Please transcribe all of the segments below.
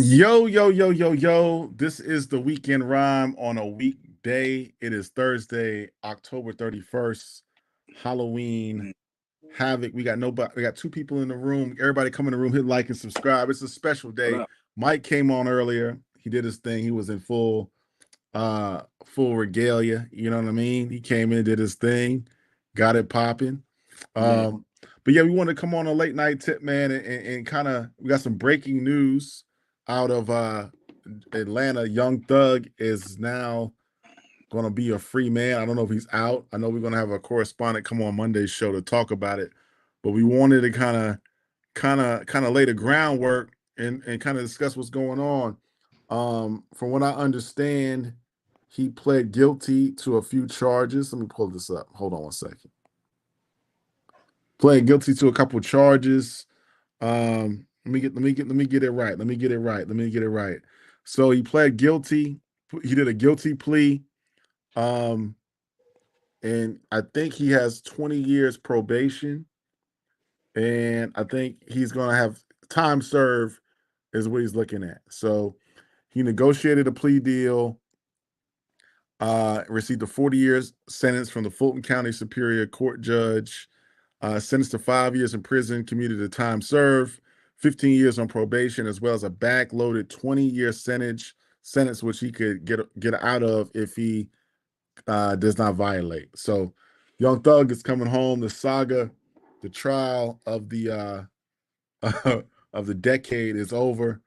Yo, yo, yo, yo, yo. This is the weekend rhyme on a weekday. It is Thursday, October 31st, Halloween. Mm. Havoc. We got nobody, we got two people in the room. Everybody come in the room, hit like and subscribe. It's a special What day. up? Mike came on earlier. He did his thing. He was in full regalia. You know what I mean? He came in, did his thing, got it popping. Yeah. Um, but yeah, we want to come on a late night tip, man, and kind of we got some breaking news out of Atlanta. Young Thug is now going to be a free man. I don't know if he's out. I know we're going to have a correspondent come on Monday's show to talk about it, but we wanted to kind of lay the groundwork and kind of discuss what's going on. From what I understand, he pled guilty to a few charges. Let me pull this up. Hold on one second. Pled guilty to a couple charges. Let me get it right. Let me get it right. So he pled guilty. He did a guilty plea. Um, and I think he has 20 years probation, and I think he's gonna have time served is what he's looking at. So he negotiated a plea deal, received a 40 years sentence from the Fulton County Superior Court judge, sentenced to 5 years in prison, commuted to time served, 15 years on probation, as well as a backloaded 20-year sentence which he could get out of if he does not violate. So Young Thug is coming home. The saga, the trial of the of the decade is over.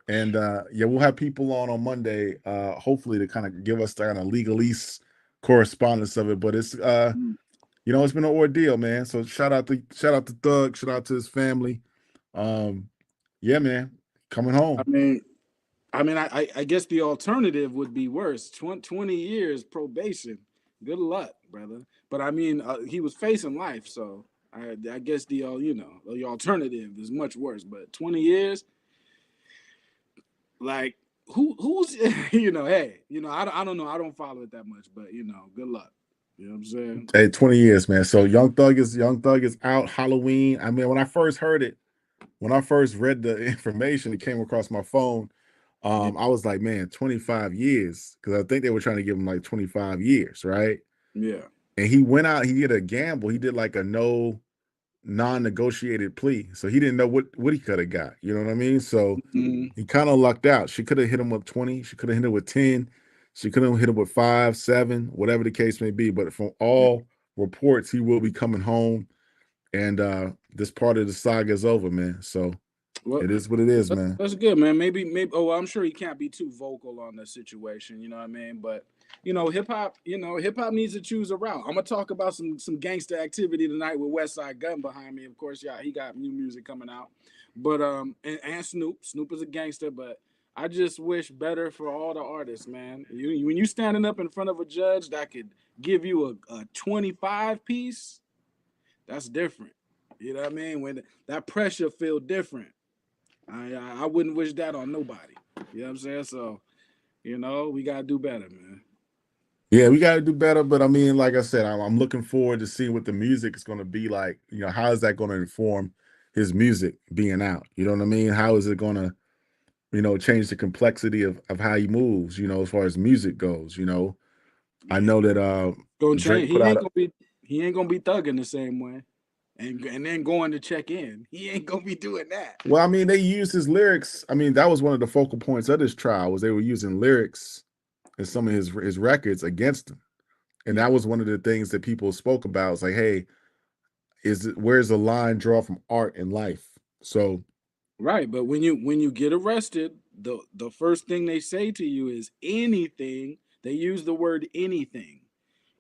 And yeah, we'll have people on Monday, hopefully to kind of give us the kind of legalese correspondence of it. But it's Mm. it's been an ordeal, man. So shout out to Thug, shout out to his family. Um, yeah, man, coming I home. mean, I guess the alternative would be worse. 20 years probation. Good luck, brother. But I mean, he was facing life, so I guess the alternative is much worse. But 20 years, like who's hey, I don't know. I don't follow it that much, but good luck. You know what I'm saying? Hey, 20 years, man. So Young Thug is out Halloween. I mean, when I first heard it, when I first read the information, it came across my phone. Yeah. I was like, man, 25 years. Because I think they were trying to give him like 25 years, right? Yeah. And he went out, he did a gamble. He did like a no non-negotiated plea. So he didn't know what he could have got. You know what I mean? So Mhm. he kind of lucked out. She could have hit him with 20. She could have hit him with 10. She could have hit him with 5, 7, whatever the case may be. But from Yeah. all reports, he will be coming home. And this part of the saga is over, man. So Well, it is what it is, man. that's good, man. Maybe. Oh, well, I'm sure he can't be too vocal on the situation. You know what I mean? But hip hop. Hip hop needs to choose a route. I'm gonna talk about some gangster activity tonight with Westside Gunn behind me. Of course, yeah, he got new music coming out. But and Snoop. Snoop is a gangster, but I just wish better for all the artists, man. When you standing up in front of a judge that could give you a 25 piece, that's different. You know what I mean? When that pressure feel different. I wouldn't wish that on nobody. You know what I'm saying? So, we gotta do better, man. Yeah, we got to do better. But I mean, like I said, I'm looking forward to seeing what the music is going to be like. How is that going to inform his music being out? You know what I mean? How is it going to, change the complexity of how he moves, as far as music goes? I Yeah. know that Gonna Drake change. put out a, He ain't gonna be thugging the same way. And then going to check in. He ain't gonna be doing that. well, I mean, they used his lyrics. I mean, that was one of the focal points of this trial was they were using lyrics in some of his records against him. And Yeah. that was one of the things that people spoke about. It's like, hey, where's the line draw from art and life? So Right. But when you get arrested, the first thing they say to you is anything. They use the word anything.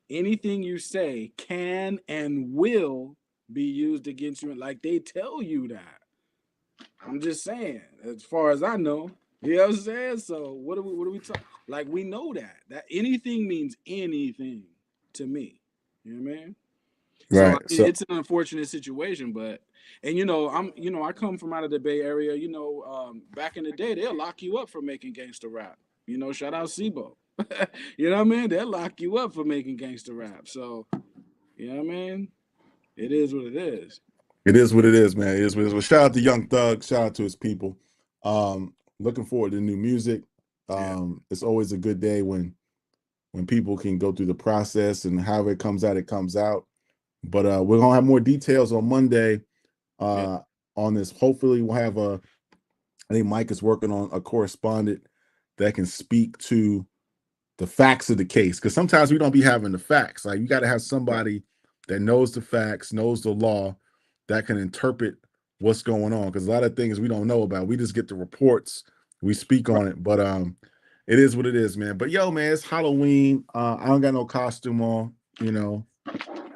Anything you say can and will be used against you. Like they tell you that. I'm just saying, as far as I know. You know what I'm saying? So what are we talking? Like we know that anything means anything to me. You know what I mean? So I right. mean, So it's an unfortunate situation, but and I come from out of the Bay Area. Back in the day, they'll lock you up for making gangster rap. Shout out Sibo. You know what I mean? They'll lock you up for making gangster rap. So you know what I mean? It is what it is. it is what it is, man. It is what it is. Well, shout out to Young Thug. Shout out to his people. looking forward to new music. Yeah. It's always a good day when people can go through the process, and however it comes out, it comes out. But we're gonna have more details on Monday Yeah. on this. Hopefully, we'll have I think Mike is working on a correspondent that can speak to the facts of the case, because sometimes we don't be having the facts. Like, you got to have Right. somebody that knows the facts, knows the law, that can interpret what's going on, because a lot of things we don't know about. We just get the reports, we speak Right. on it. But it is what it is, man. But yo, man, it's Halloween. I don't got no costume on, you know. I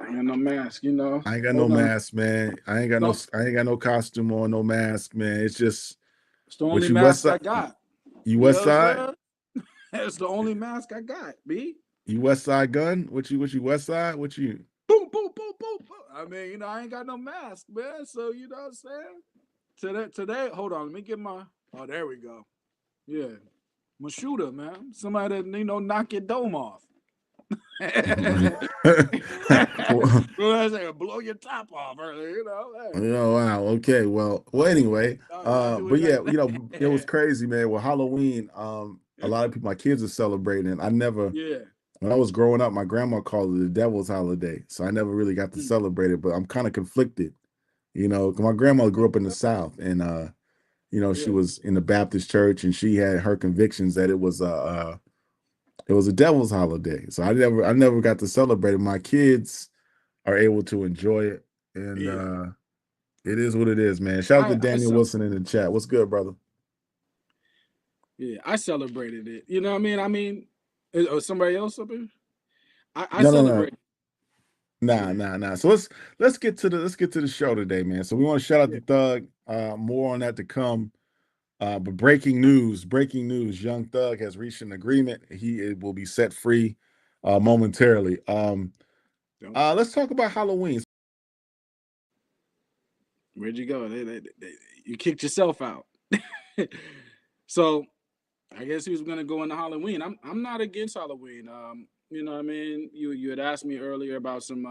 ain't got no mask, you know. I ain't got no Hold on. mask, man. No, I ain't got no costume on, no mask, man. It's just, it's the only what you West mask I Side, got. you You West know what Side, I'm saying? It's the only mask I got, B. you Westside Gunn, what you West Side, what you? Boom, boom, boom, boom, boom. I mean, I ain't got no mask, man. So you know what I'm saying? Today, hold on, let me get my. Oh, there we go. Yeah, I'm a shooter, man. Somebody that knock your dome off. Well, I say blow your top off earlier, Hey. Oh wow. Okay. Well. Anyway. I do it But yeah, like it was that. crazy, man. With Halloween, a lot of people, my kids are celebrating. And I never, Yeah. when I was growing up, my grandma called it the devil's holiday, so I never really got to Mm. celebrate it. But I'm kind of conflicted, 'cause my grandma grew up in the Okay. South, and she Yeah. was in the Baptist church, and she had her convictions that it was a devil's holiday. So I never got to celebrate it. My kids are able to enjoy it, and Yeah. it is what it is, man. Shout out to I Daniel Wilson in the celebrated chat. it. What's good, brother? Yeah, I celebrated it. You know what I mean? Somebody else up here? I No, no, no. celebrate. Nah, Yeah. nah, nah. So let's get to the show today, man. So we want to shout out Yeah. to Thug. More on that to come. But breaking news. Young Thug has reached an agreement. He will be set free momentarily. Let's talk about Halloween. Where'd you go? You kicked yourself out. So I guess he was gonna go into Halloween. I'm not against Halloween. You know what I mean? You had asked me earlier about some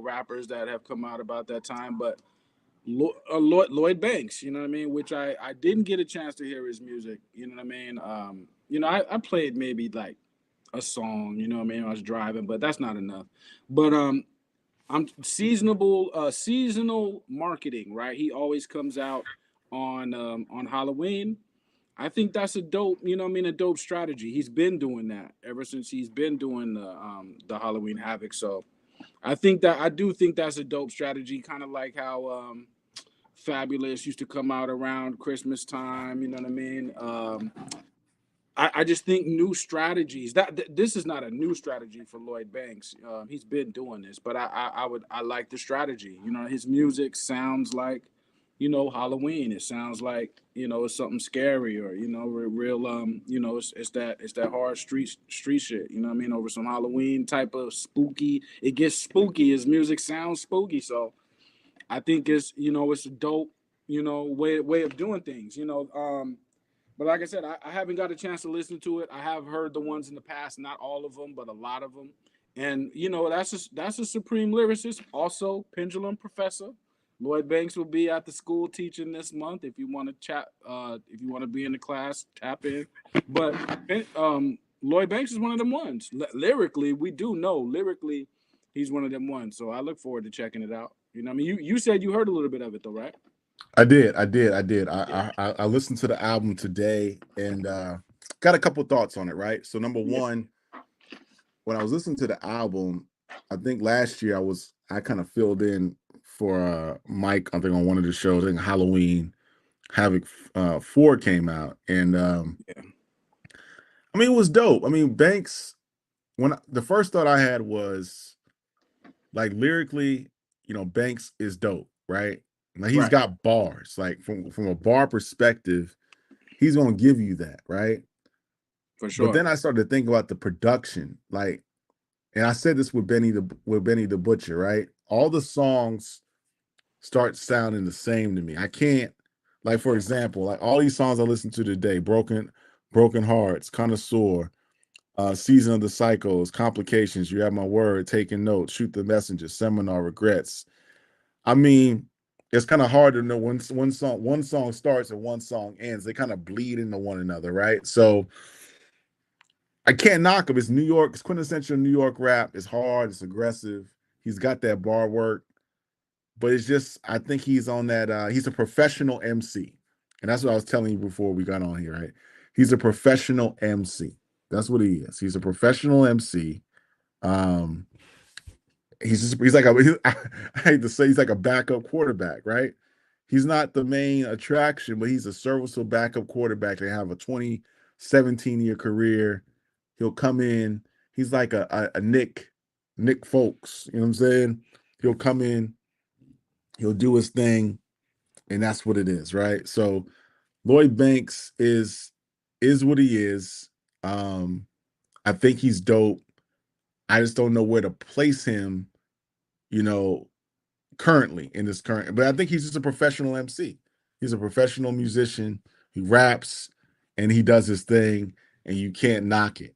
rappers that have come out about that time, but Lloyd Banks, you know what I mean, which I didn't get a chance to hear his music. You know what I mean? I played maybe like a song. You know what I mean? I was driving, but that's not enough. But I'm seasonal marketing, right? He always comes out on Halloween. I think that's a dope, a dope strategy. He's been doing that ever since he's been doing the Halloween Havoc. So I do think that's a dope strategy, kind of like how Fabulous used to come out around Christmas time. You know what I mean? I just think new strategies. This is not a new strategy for Lloyd Banks. He's been doing this, but I like the strategy. You know, his music sounds like, Halloween. It sounds like it's something scary, or real it's that hard street shit. You know what I mean? Over some Halloween type of spooky. It gets spooky. His music sounds spooky, so I think it's a dope way of doing things. But like I said, I haven't got a chance to listen to it. I have heard the ones in the past, not all of them, but a lot of them. And that's a supreme lyricist. Also, Pendulum Professor Lloyd Banks will be at the school teaching this month. If you want to chat, if you want to be in the class, tap in. But Lloyd Banks is one of them ones. Lyrically, we do know lyrically, he's one of them ones. So I look forward to checking it out. You know, what I mean, you said you heard a little bit of it though, right? I did, I did, I did. Yeah, I listened to the album today, and got a couple thoughts on it. Right. So number yeah, one, when I was listening to the album, I think last year I kind of filled in for Mike. I think on one of the shows. I think Halloween Havoc 4 came out, and yeah. I mean, it was dope. I mean, Banks. The first thought I had was, like, lyrically, Banks is dope, right? Like, he's Right, got bars. Like, from a bar perspective, he's gonna give you that, right? for But sure. then I started to think about the production, like, and I said this with Benny the Butcher, right? All the songs start sounding the same to me. I can't, like, for example, like all these songs I listened to today, Broken Hearts, Connoisseur, Season of the Psychos, Complications, You Have My Word, Taking Notes, Shoot the Messenger, Seminar, Regrets. I mean, it's kind of hard to know when one song starts and one song ends. They kind of bleed into one another, right? So I can't knock him. It's New York. It's quintessential New York rap. It's hard. It's aggressive. He's got that bar work, but it's just I think he's on that. He's a professional MC, and that's what I was telling you before we got on here, right? He's a professional MC. That's what he is. He's a professional MC. Um, he's like I hate to say he's like a backup quarterback, right? He's not the main attraction, but he's a serviceable backup quarterback. They have a 17-year career. He'll come in. He's like a Nick Folks. You know what I'm saying? He'll come in. He'll do his thing, and that's what it is, right? So Lloyd Banks is what he is. Um, I think he's dope. I just don't know where to place him, you know, currently in this current, but I think he's just a professional MC. He's a professional musician. He raps and he does his thing, and you can't knock it.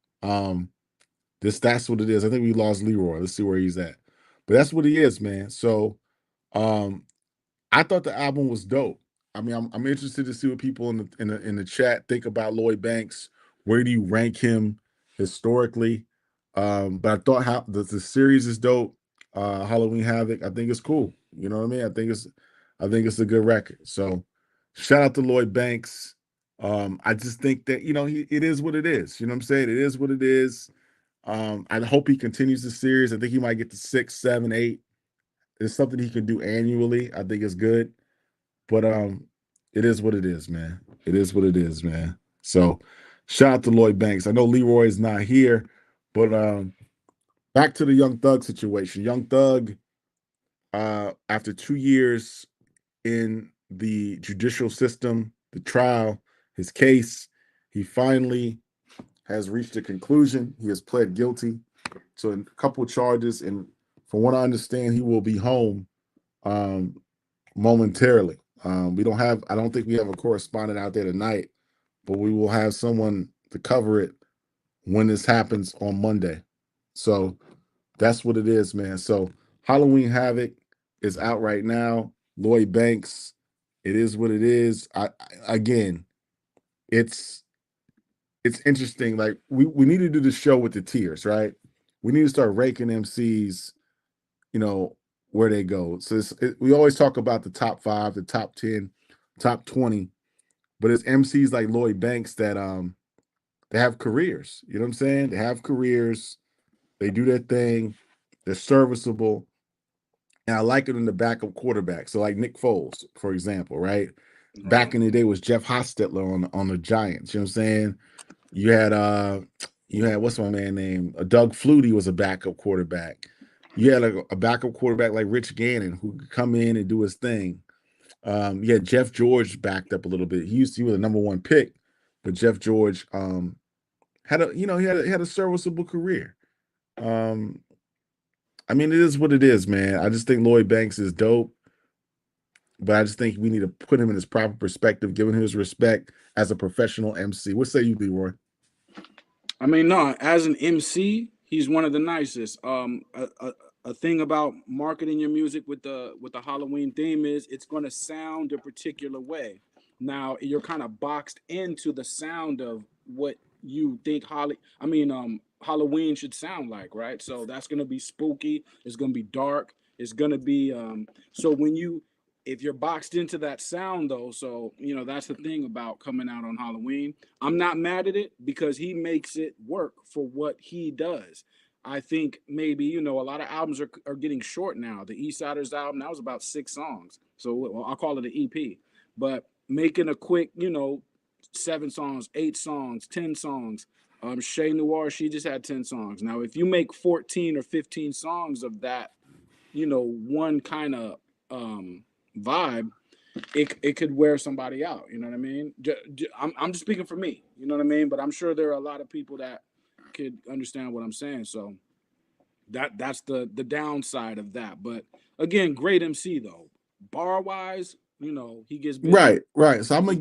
That's what it is. I think we lost Leroy. Let's see where he's at. But that's what he is, man. So um I thought the album was dope. I mean, I'm interested to see what people in the chat think about Lloyd Banks. Where do you rank him historically? But I thought how the series is dope. Halloween Havoc, I think it's cool. You know what I mean? I think it's a good record. So shout out to Lloyd Banks. I just think that it is what it is. You know what I'm saying? It is what it is. I hope he continues the series. I think he might get to 6, 7, 8. It's something he can do annually. I think it's good. But it is what it is, man. It is what it is, man. So shout out to Lloyd Banks. I know Leroy is not here, but back to the Young Thug situation. Young Thug, after 2 years in the judicial system, the trial, his case, he finally has reached a conclusion. He has pled guilty to a couple charges, and from what I understand, he will be home um, momentarily. I don't think we have a correspondent out there tonight, but we will have someone to cover it when this happens on Monday. So that's what it is, man. So Halloween Havoc is out right now. Lloyd Banks, it is what it is. Again, it's it's interesting. Like we need to do the show with the tiers, right? We need to start raking MCs, you know, where they go. So we always talk about the top 5, the top 10, top 20, but it's MCs like Lloyd Banks that they have careers. You know what I'm saying? They have careers. They do their thing. They're serviceable. And I like it in the backup quarterback. So like Nick Foles, for example, right? Back Right. in the day was Jeff Hostetler on the Giants. You know what I'm saying? You had what's my man name? Doug Flutie was a backup quarterback. You had a backup quarterback like Rich Gannon who could come in and do his thing. Yeah, Jeff George backed up a little bit. He was a number one pick, but Jeff George had a he had a serviceable career. Um, I mean, it is what it is, man. I just think Lloyd Banks is dope, but I just think we need to put him in his proper perspective, giving him his respect as a professional MC. What say you, Leroy? I mean, no, as an MC, he's one of the nicest. A thing about marketing your music with the Halloween theme is it's going to sound a particular way. Now you're kind of boxed into the sound of what you think Halloween should sound like, right? So that's going to be spooky. It's going to be dark. It's going to be so when you if you're boxed into that sound though, so that's the thing about coming out on Halloween. I'm not mad at it because he makes it work for what he does. I think maybe a lot of albums are getting short now. The Eastsidaz album, that was about 6 songs, so well, I'll call it an EP. But making a quick 7 songs, 8 songs, 10 songs. Shay Noir, she just had 10 songs. Now if you make 14 or 15 songs of that, one kind of vibe, it could wear somebody out. You know what I mean? I'm just speaking for me. You know what I mean? But I'm sure there are a lot of people that could understand what I'm saying. So that's the downside of that. But again, great MC though. Bar wise, he gets busy. Right, right. So I'm gonna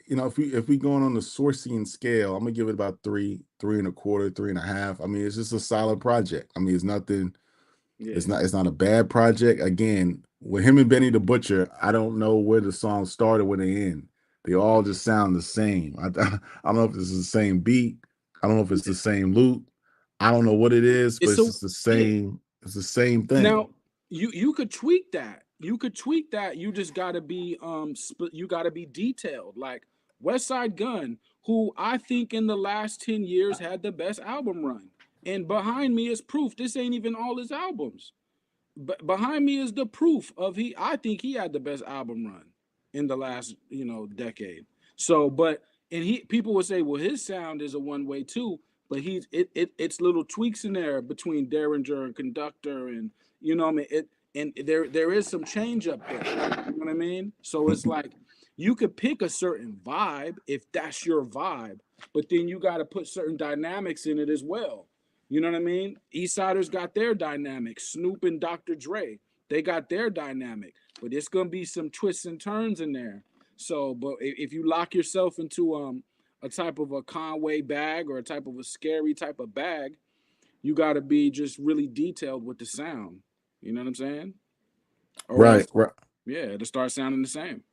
if we going on the sourcing scale, I'm gonna give it about 3.25, 3.5. I mean, it's just a solid project. I mean, it's nothing. Yeah. It's not a bad project. Again, with him and Benny the Butcher, I don't know where the song started, where they end. They all just sound the same. I don't know if it's the same beat. I don't know if it's the same loop. I don't know what it is, but It's it's so just the yeah. same. It's the same thing. Now you could tweak that. You could tweak that. You just gotta be you gotta be detailed. Like Westside Gunn, who I think in the last 10 years had the best album run. And behind me is proof. This ain't even all his albums. But behind me is the proof of I think he had the best album run in the last, decade. So, but and he people would say, well, his sound is a one way too, but it's little tweaks in there between Derringer and Conductor, and what I mean, and there is some change up there. You know what I mean? So it's like you could pick a certain vibe if that's your vibe, but then you got to put certain dynamics in it as well. You know what I mean? Eastsiders got their dynamic. Snoop and Dr. Dre, they got their dynamic. But it's gonna be some twists and turns in there. So, but if you lock yourself into a type of a Conway bag or a type of a scary type of bag, you got to be just really detailed with the sound. You know what I'm saying? Or else, Right, right, yeah, it'll start sounding the same.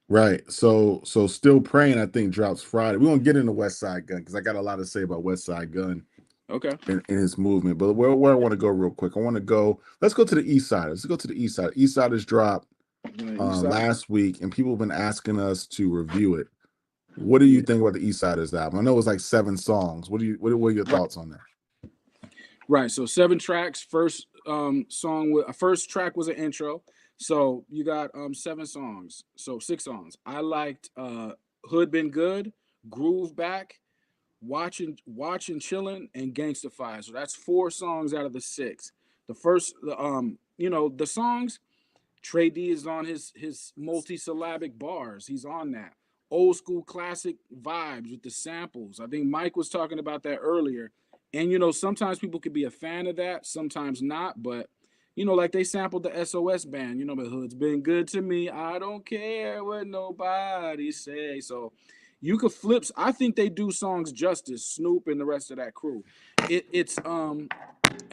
right. So still praying. I think drops Friday. We won't get into West Side Gun because I got a lot to say about West Side Gun Okay. in his movement. But where I want to go real quick, I want to go. Let's go to the East Side. Let's go to the East Side. East Siders dropped East side. last week, and people have been asking us to review it. What do you Yeah. think about the East Siders album? I know it's like 7 songs. What are your Right. thoughts on that? Right. So 7 tracks. First track was an intro. So you got 7 songs. So 6 songs. I liked Hood Been Good, Groove Back, Watching Chillin', and Gangstify. So that's 4 songs out of the 6. The first the songs, Trey D is on his multi-syllabic bars. He's on that. Old school classic vibes with the samples. I think Mike was talking about that earlier. And sometimes people could be a fan of that, sometimes not, but like they sampled the SOS band, the hood's been good to me. I don't care what nobody say. So you could flip. I think they do songs justice, Snoop and the rest of that crew. It's on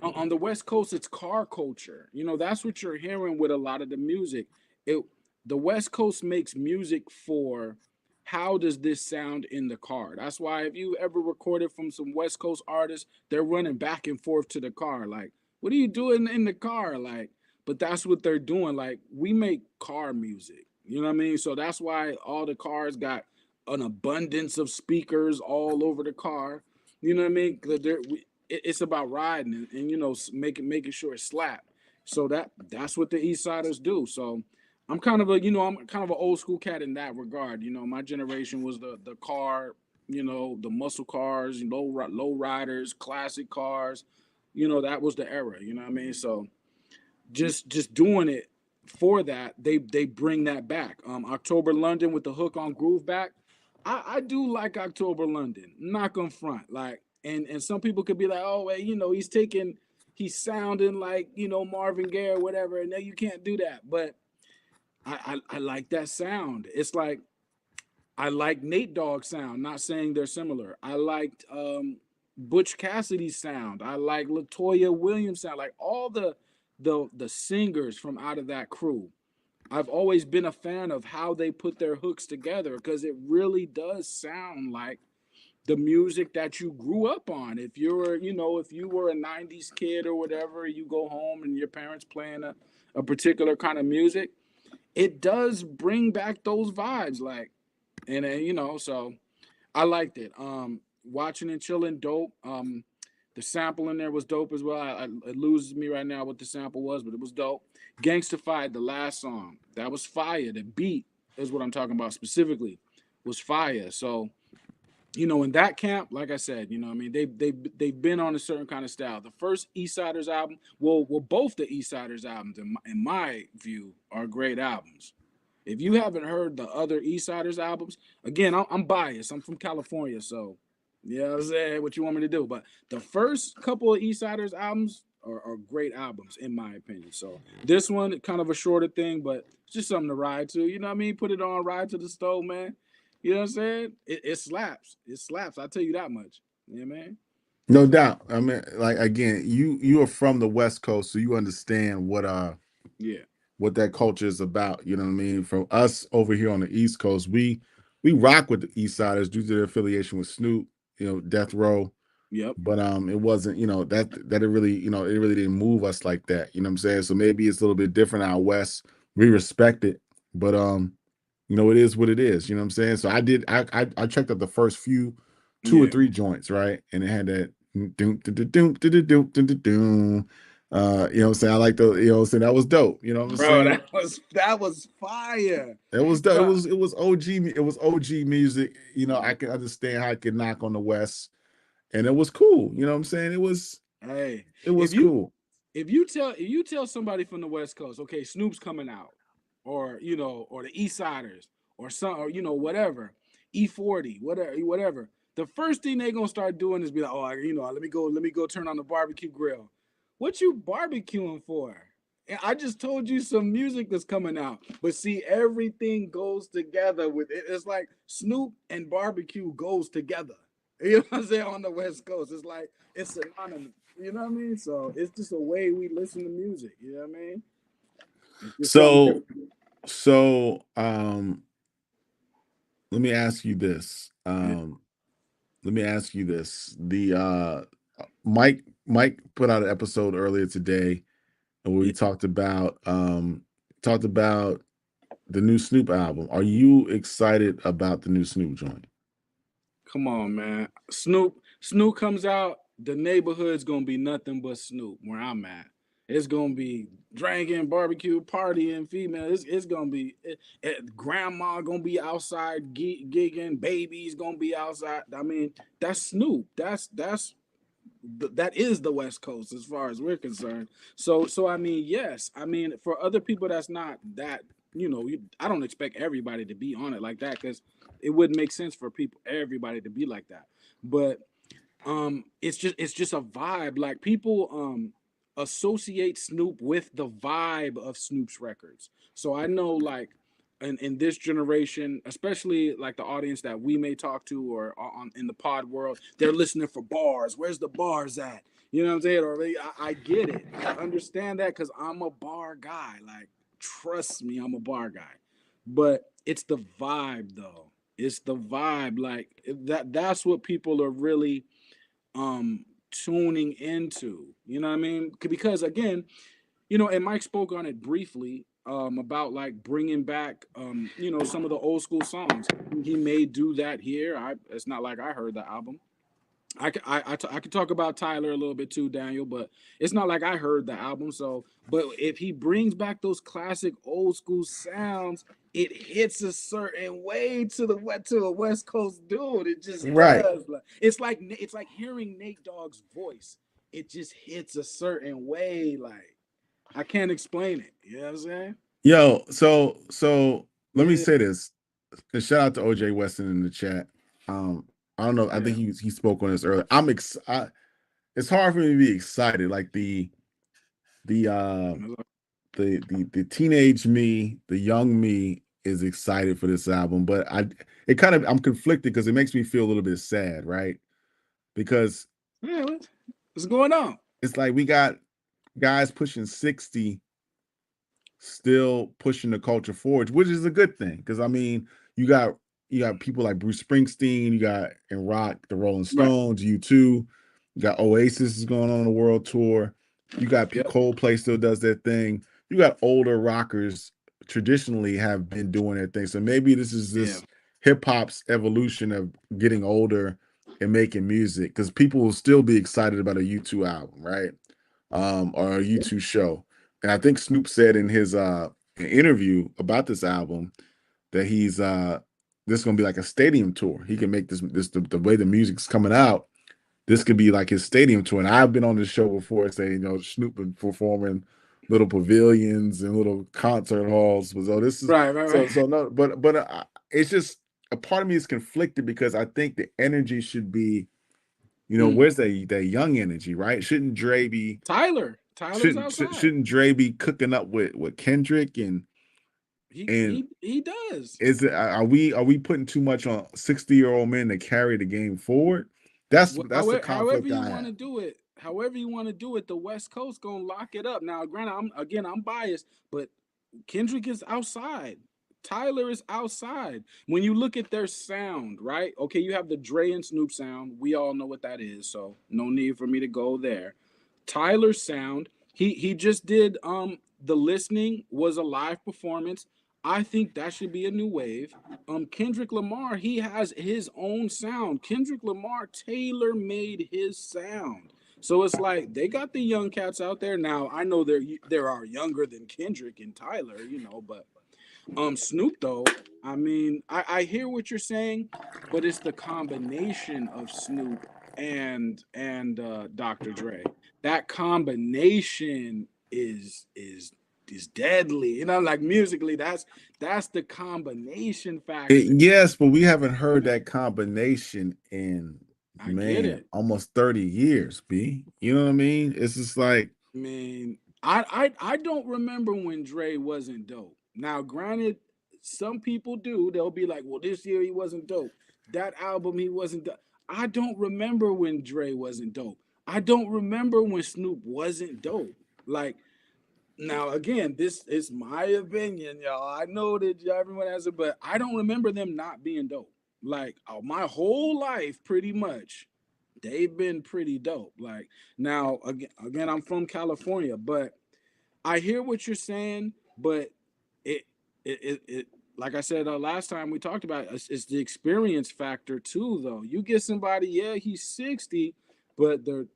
the West Coast, it's car culture. That's what you're hearing with a lot of the music. It The West Coast makes music for how does this sound in the car. That's why if you ever recorded from some West Coast artists, they're running back and forth to the car. Like, what are you doing in the car? Like, but that's what they're doing. Like, we make car music. You know what I mean? So that's why all the cars got an abundance of speakers all over the car. You know what I mean? It's about riding and making sure it slap. So that's what the East Siders do. So I'm kind of an old school cat in that regard. My generation was the car, the muscle cars, low riders, classic cars. That was the era. You know what I mean? So just doing it for that, they bring that back. October London with the hook on Groove Back. I do like October London. Not gonna front. Like, and some people could be like, oh, well, he's sounding like Marvin Gaye or whatever, and no, you can't do that. But I like that sound. It's like I like Nate Dogg sound. Not saying they're similar. I liked Butch Cassidy's sound. I like Latoya Williams sound. Like all the singers from out of that crew. I've always been a fan of how they put their hooks together because it really does sound like the music that you grew up on. If you were a 90s kid or whatever, you go home and your parents playing a particular kind of music, it does bring back those vibes. Like, and so I liked it. Watching and chilling, dope. The sample in there was dope as well. It loses me right now what the sample was, but it was dope. Gangstified, the last song, that was fire. The beat is what I'm talking about specifically, was fire. So in that camp, like I said, I mean, they've been on a certain kind of style. The first Eastsiders album, well, both the Eastsiders albums, in my view, are great albums. If you haven't heard the other Eastsiders albums, again, I'm biased. I'm from California, so I'm saying what you want me to do. But the first couple of Eastsiders albums are great albums, in my opinion. So this one, kind of a shorter thing, but it's just something to ride to. You know what I mean? Put it on, ride to the stove, man. You know what I'm saying? It slaps. It slaps. I'll tell you that much. Yeah, man. No doubt. I mean, like again, you are from the West Coast, so you understand Yeah. what that culture is about. You know what I mean? From us over here on the East Coast, we rock with the Eastsidaz due to their affiliation with Snoop, Death Row. Yep. But it wasn't, that it really, it really didn't move us like that. You know what I'm saying? So maybe it's a little bit different out west. We respect it, but it is what it is. You know what I'm saying? So I checked out the first few two or Yeah. three joints, right? And it had that doom doom doom doom doom doom doom. You know what I'm saying? I like the, you know what I'm saying? That was dope. You know what I'm Bro, saying? that was fire. It was dope. Bro, It was OG music. I can understand how I could knock on the West. And it was cool. You know what I'm saying? hey, It if was you cool. if you tell somebody from the West Coast, okay, Snoop's coming out, or or the Eastsiders, or some, or whatever, E40, whatever. The first thing they gonna start doing is be like, oh, let me go turn on the barbecue grill. What you barbecuing for? I just told you some music that's coming out, but see, everything goes together with it. It's like Snoop and barbecue goes together. You know what I'm saying? On the West Coast, it's like it's synonymous. You know what I mean? So it's just a way we listen to music. You know what I mean? It's just something So different. so let me ask you this. Yeah. Let me ask you this. The Mike put out an episode earlier today where we Yeah. talked about the new Snoop album. Are you excited about the new Snoop joint? Come on, man. Snoop comes out, the neighborhood's gonna be nothing but Snoop where I'm at. It's gonna be drinking, barbecue, partying, female. It's gonna be grandma gonna be outside gigging, babies gonna be outside. I mean, that's Snoop. That is the West Coast as far as we're concerned. So I mean, yes, I mean for other people that's not that, I don't expect everybody to be on it like that, because it wouldn't make sense for everybody to be like that. But it's just a vibe. Like people associate Snoop with the vibe of Snoop's records. So I know, like, in this generation, especially like the audience that we may talk to, or on in the pod world, they're listening for bars. Where's the bars at? You know what I'm saying? Or I get it. I understand that because I'm a bar guy. Like, trust me, I'm a bar guy. But it's the vibe though. It's the vibe. Like that's what people are really tuning into. You know what I mean? Because again, and Mike spoke on it briefly, about like bringing back, some of the old school songs. He may do that here. It's not like I heard the album. I could talk about Tyler a little bit too, Daniel, but it's not like I heard the album. So, but if he brings back those classic old school sounds, it hits a certain way to a West Coast dude. It just Right. does. Like it's like hearing Nate Dogg's voice. It just hits a certain way. Like I can't explain it. You know what I'm saying? Yo, so let me Yeah, say this. And shout out to OJ Weston in the chat. Um, I don't know. I yeah, think he spoke on this earlier. It's hard for me to be excited. Like the uh the teenage me, the young me is excited for this album, but I'm conflicted because it makes me feel a little bit sad, right? Because yeah. What's going on? it's like we got guys pushing 60 still pushing the culture forward, which is a good thing. Because I mean, you got you got people like Bruce Springsteen, you got in rock the Rolling Right. Stones, U2, you got Oasis is going on a world tour. You got Yep. Coldplay still does their thing. You got older rockers traditionally have been doing their thing. So maybe this is Yeah. this hip hop's evolution of getting older and making music because people will still be excited about a U2 album, right? Or a U2 show. And I think Snoop said in his interview about this album that he's this is gonna be like a stadium tour. He can make the way the music's coming out. This could be like his stadium tour. And I've been on this show before, saying Snoop been performing little pavilions and little concert halls. So this is Right. Right. so Right. so no, but it's just a part of me is conflicted because I think the energy should be, Mm. where's that young energy, right? Tyler's outside. Shouldn't Dre be cooking up with Kendrick He and he he does. is it are we putting too much on 60-year-old men to carry the game forward? That's the However conflict you I want have. to do it, however you want to do it, the West Coast gonna lock it up. Now, granted, I'm biased, but Kendrick is outside. Tyler is outside. When you look at their sound, right? Okay, you have the Dre and Snoop sound. We all know what that is, so no need for me to go there. Tyler's sound, he just did the listening was a live performance. I think that should be a new wave. Kendrick Lamar, he has his own sound. Kendrick Lamar tailor made his sound. So it's like they got the young cats out there now. I know there are younger than Kendrick and Tyler, but Snoop though, I mean, I hear what you're saying, but it's the combination of Snoop and Dr. Dre. That combination is deadly. Like musically, that's the combination factor. Yes, but we haven't heard that combination in, I get man, it. almost 30 years, B. You know what I mean? It's just like, I mean, I don't remember when Dre wasn't dope. Now, granted, some people do. They'll be like, "Well, this year he wasn't dope. That album he wasn't." I don't remember when Dre wasn't dope. I don't remember when Snoop wasn't dope. Like now, again, this is my opinion, y'all. I know that everyone has it, but I don't remember them not being dope. Like my whole life, pretty much, they've been pretty dope. Like now, again, I'm from California, but I hear what you're saying, but it it like I said last time we talked about it's the experience factor too. Though you get somebody, yeah, he's 60, but the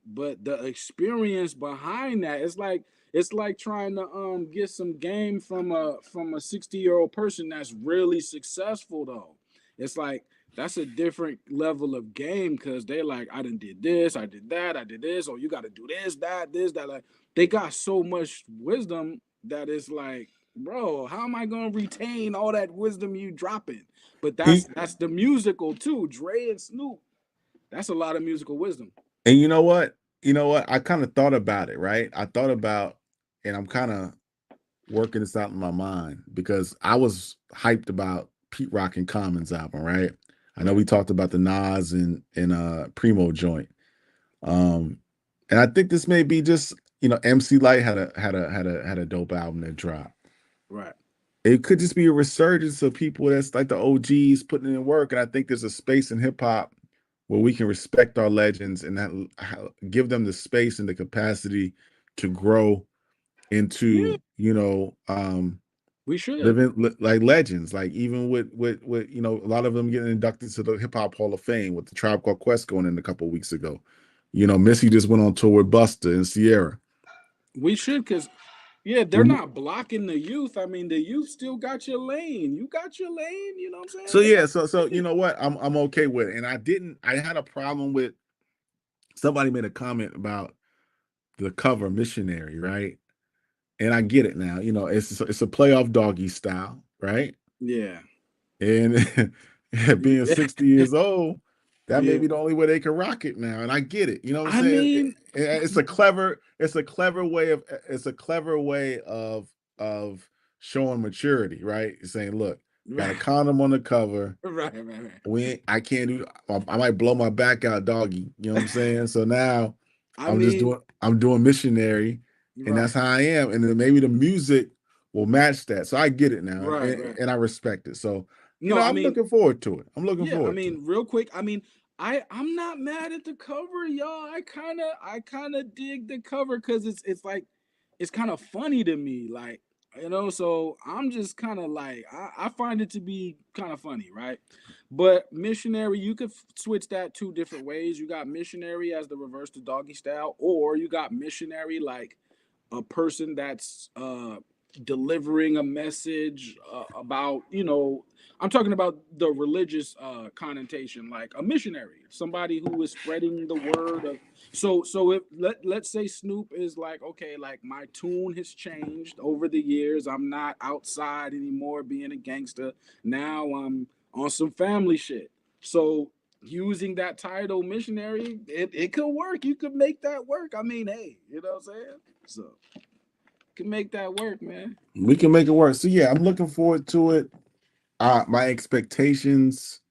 experience behind that, it's like trying to get some game from a 60-year-old person that's really successful though. It's like that's a different level of game because they're like, I done did this, I did that, I did this, or you got to do this, that. Like they got so much wisdom that it's like, bro, how am I gonna retain all that wisdom you dropping? But and that's the musical too. Dre and Snoop, that's a lot of musical wisdom. you know what? You know what? I kind of thought about it, right? I thought about, and I'm kind of working this out in my mind because I was hyped about Pete Rock and Common's album, right? I know Right. we talked about the Nas and Primo joint. Um, and I think this may be just, MC Light had a dope album that dropped. Right. It could just be a resurgence of people that's like the OGs putting in work, and I think there's a space in hip hop where we can respect our legends and give them the space and the capacity to grow Yeah, into, we should. living like legends. Like even with a lot of them getting inducted to the Hip Hop Hall of Fame with the Tribe Called Quest going in a couple of weeks ago. Missy just went on tour with Busta and Sierra. We should because yeah, they're We- not blocking the youth. I mean, the youth still got your lane. You got your lane. You know what I'm saying? So They got yeah, so you know what? I'm okay with it. And I had a problem with somebody made a comment about the cover Missionary, right? And I get it now. It's a playoff doggy style, right? yeah. And being 60 years old, that may Yeah. be the only way they can rock it now. And I get it. You know what I'm I saying? mean, It's a clever way of showing maturity, right? Saying, look, got a right, condom on the cover. right. I can't do. I might blow my back out, doggy. You know what I'm saying? So now I mean, I'm doing missionary, and right, that's how I am. And then maybe the music will match that. So I get it now, and, right. and I respect it. So No, I I'm mean, looking forward to it. I'm looking yeah, I forward to it. mean, real quick, I mean, I'm not mad at the cover, y'all. I kind of dig the cover because it's like it's kind of funny to me, like So I'm just kind of like I find it to be kind of funny, right? But missionary, you could switch that two different ways. You got missionary as the reverse to doggy style, or you got missionary like a person that's delivering a message about I'm talking about the religious connotation, like a missionary, somebody who is spreading the word of. So if let's say Snoop is like, okay, like my tune has changed over the years. I'm not outside anymore being a gangster. Now I'm on some family shit. So using that title missionary, it could work. You could make that work. I mean, hey, you know what I'm saying? So can make that work, man. We can make it work. So yeah, I'm looking forward to it. My expectations,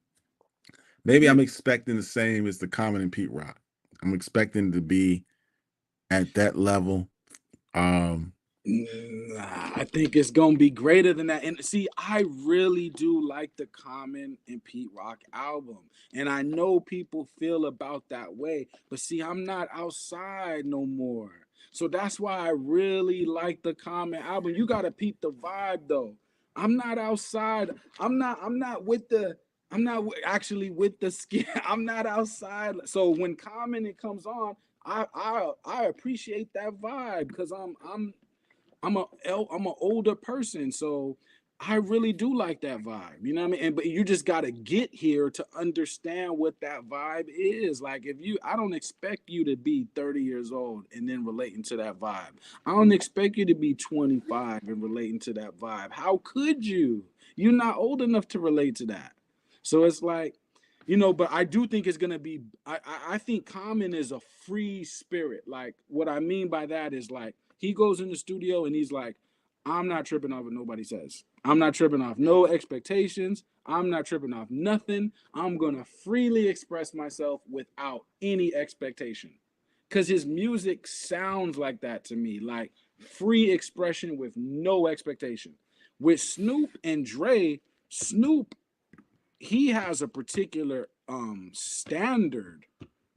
maybe Yeah. I'm expecting the same as the Common and Pete Rock. I'm expecting to be at that level. Um, Nah, I think it's gonna be greater than that. And see, I really do like the Common and Pete Rock album, and I know people feel about that way. But see, I'm not outside no more, so that's why I really like the Common album. You gotta peep the vibe though. I'm not outside. I'm not with the. Actually with the skin. I'm not outside. So when Common it comes on, I appreciate that vibe because I'm an older person, so I really do like that vibe. You know what I mean? And but you just gotta get here to understand what that vibe is. Like if you, I don't expect you to be 30 years old and then relating to that vibe. I don't expect you to be 25 and relating to that vibe. How could you? You're not old enough to relate to that. So it's like, but I do think it's gonna be. I think Common is a free spirit. Like what I mean by that is like he goes in the studio and he's like, I'm not tripping off what nobody says. I'm not tripping off no expectations. I'm not tripping off nothing. I'm gonna freely express myself without any expectation. Cause his music sounds like that to me, like free expression with no expectation. With Snoop and Dre, Snoop he has a particular standard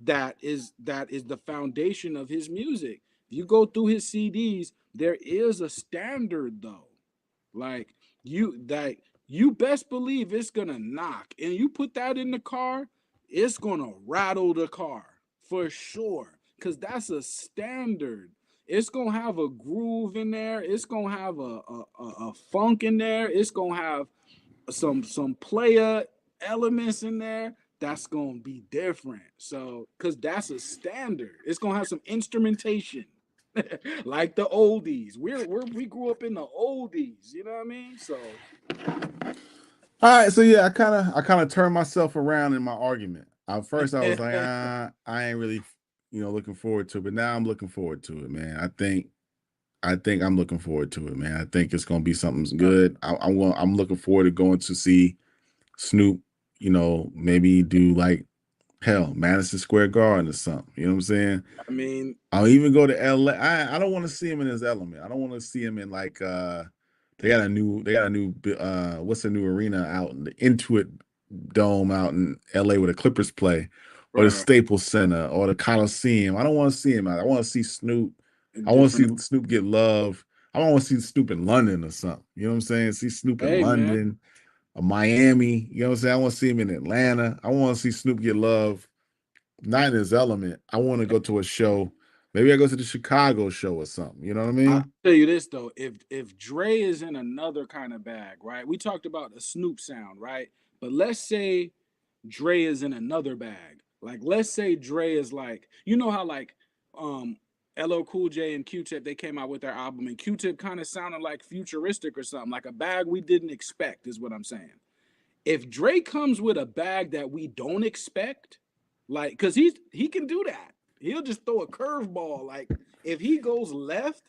that is the foundation of his music. If you go through his CDs, there is a standard though. Like you best believe it's gonna knock, and you put that in the car, it's gonna rattle the car for sure, because that's a standard. It's gonna have a groove in there. It's gonna have a funk in there. It's gonna have some player elements in there that's gonna be different. So, cause that's a standard. It's gonna have some instrumentation, like the oldies. We grew up in the oldies. You know what I mean? So, All right, so yeah, I kind of turned myself around in my argument. At first, I was like, I ain't really, looking forward to it, but now I'm looking forward to it, man. I think I'm looking forward to it, man. I think it's gonna be something good. I'm looking forward to going to see Snoop. Maybe do like hell Madison Square Garden or something. You know what I'm saying? I mean, I'll even go to LA. I don't want to see him in his element. I don't want to see him in like they got a new what's the new arena out in the Intuit Dome out in LA where the Clippers play, or the right, Staples Center or the Coliseum. I don't want to see him out. I want to see Snoop. I want to different. see Snoop get love. I want to see Snoop in London or something. You know what I'm saying? See Snoop in Hey, man. London or Miami. You know what I'm saying? I want to see him in Atlanta. I want to see Snoop get love, not in his element. I want to go to a show. Maybe I go to the Chicago show or something. You know what I I'll mean? tell you this though, if Dre is in another kind of bag, right? We talked about the Snoop sound, right? But let's say Dre is in another bag. Like let's say Dre is like, you know how like LL Cool J and Q-Tip they came out with their album and Q-Tip kind of sounded like futuristic or something, like a bag we didn't expect is what I'm saying. If Dre comes with a bag that we don't expect, like cuz he can do that. He'll just throw a curveball like if he goes left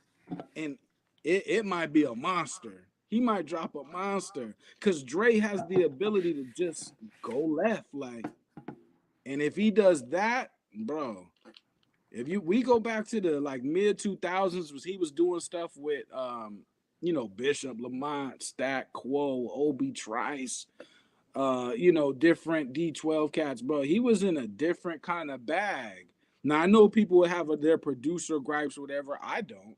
and it might be a monster. He might drop a monster because Dre has the ability to just go left, like, and if he does that, bro, if you we go back to the like mid 2000s, was he was doing stuff with Bishop, Lamont, Stack, Quo, Obi Trice, different D12 cats, bro. He was in a different kind of bag. Now I know people would have their producer gripes, whatever. I don't.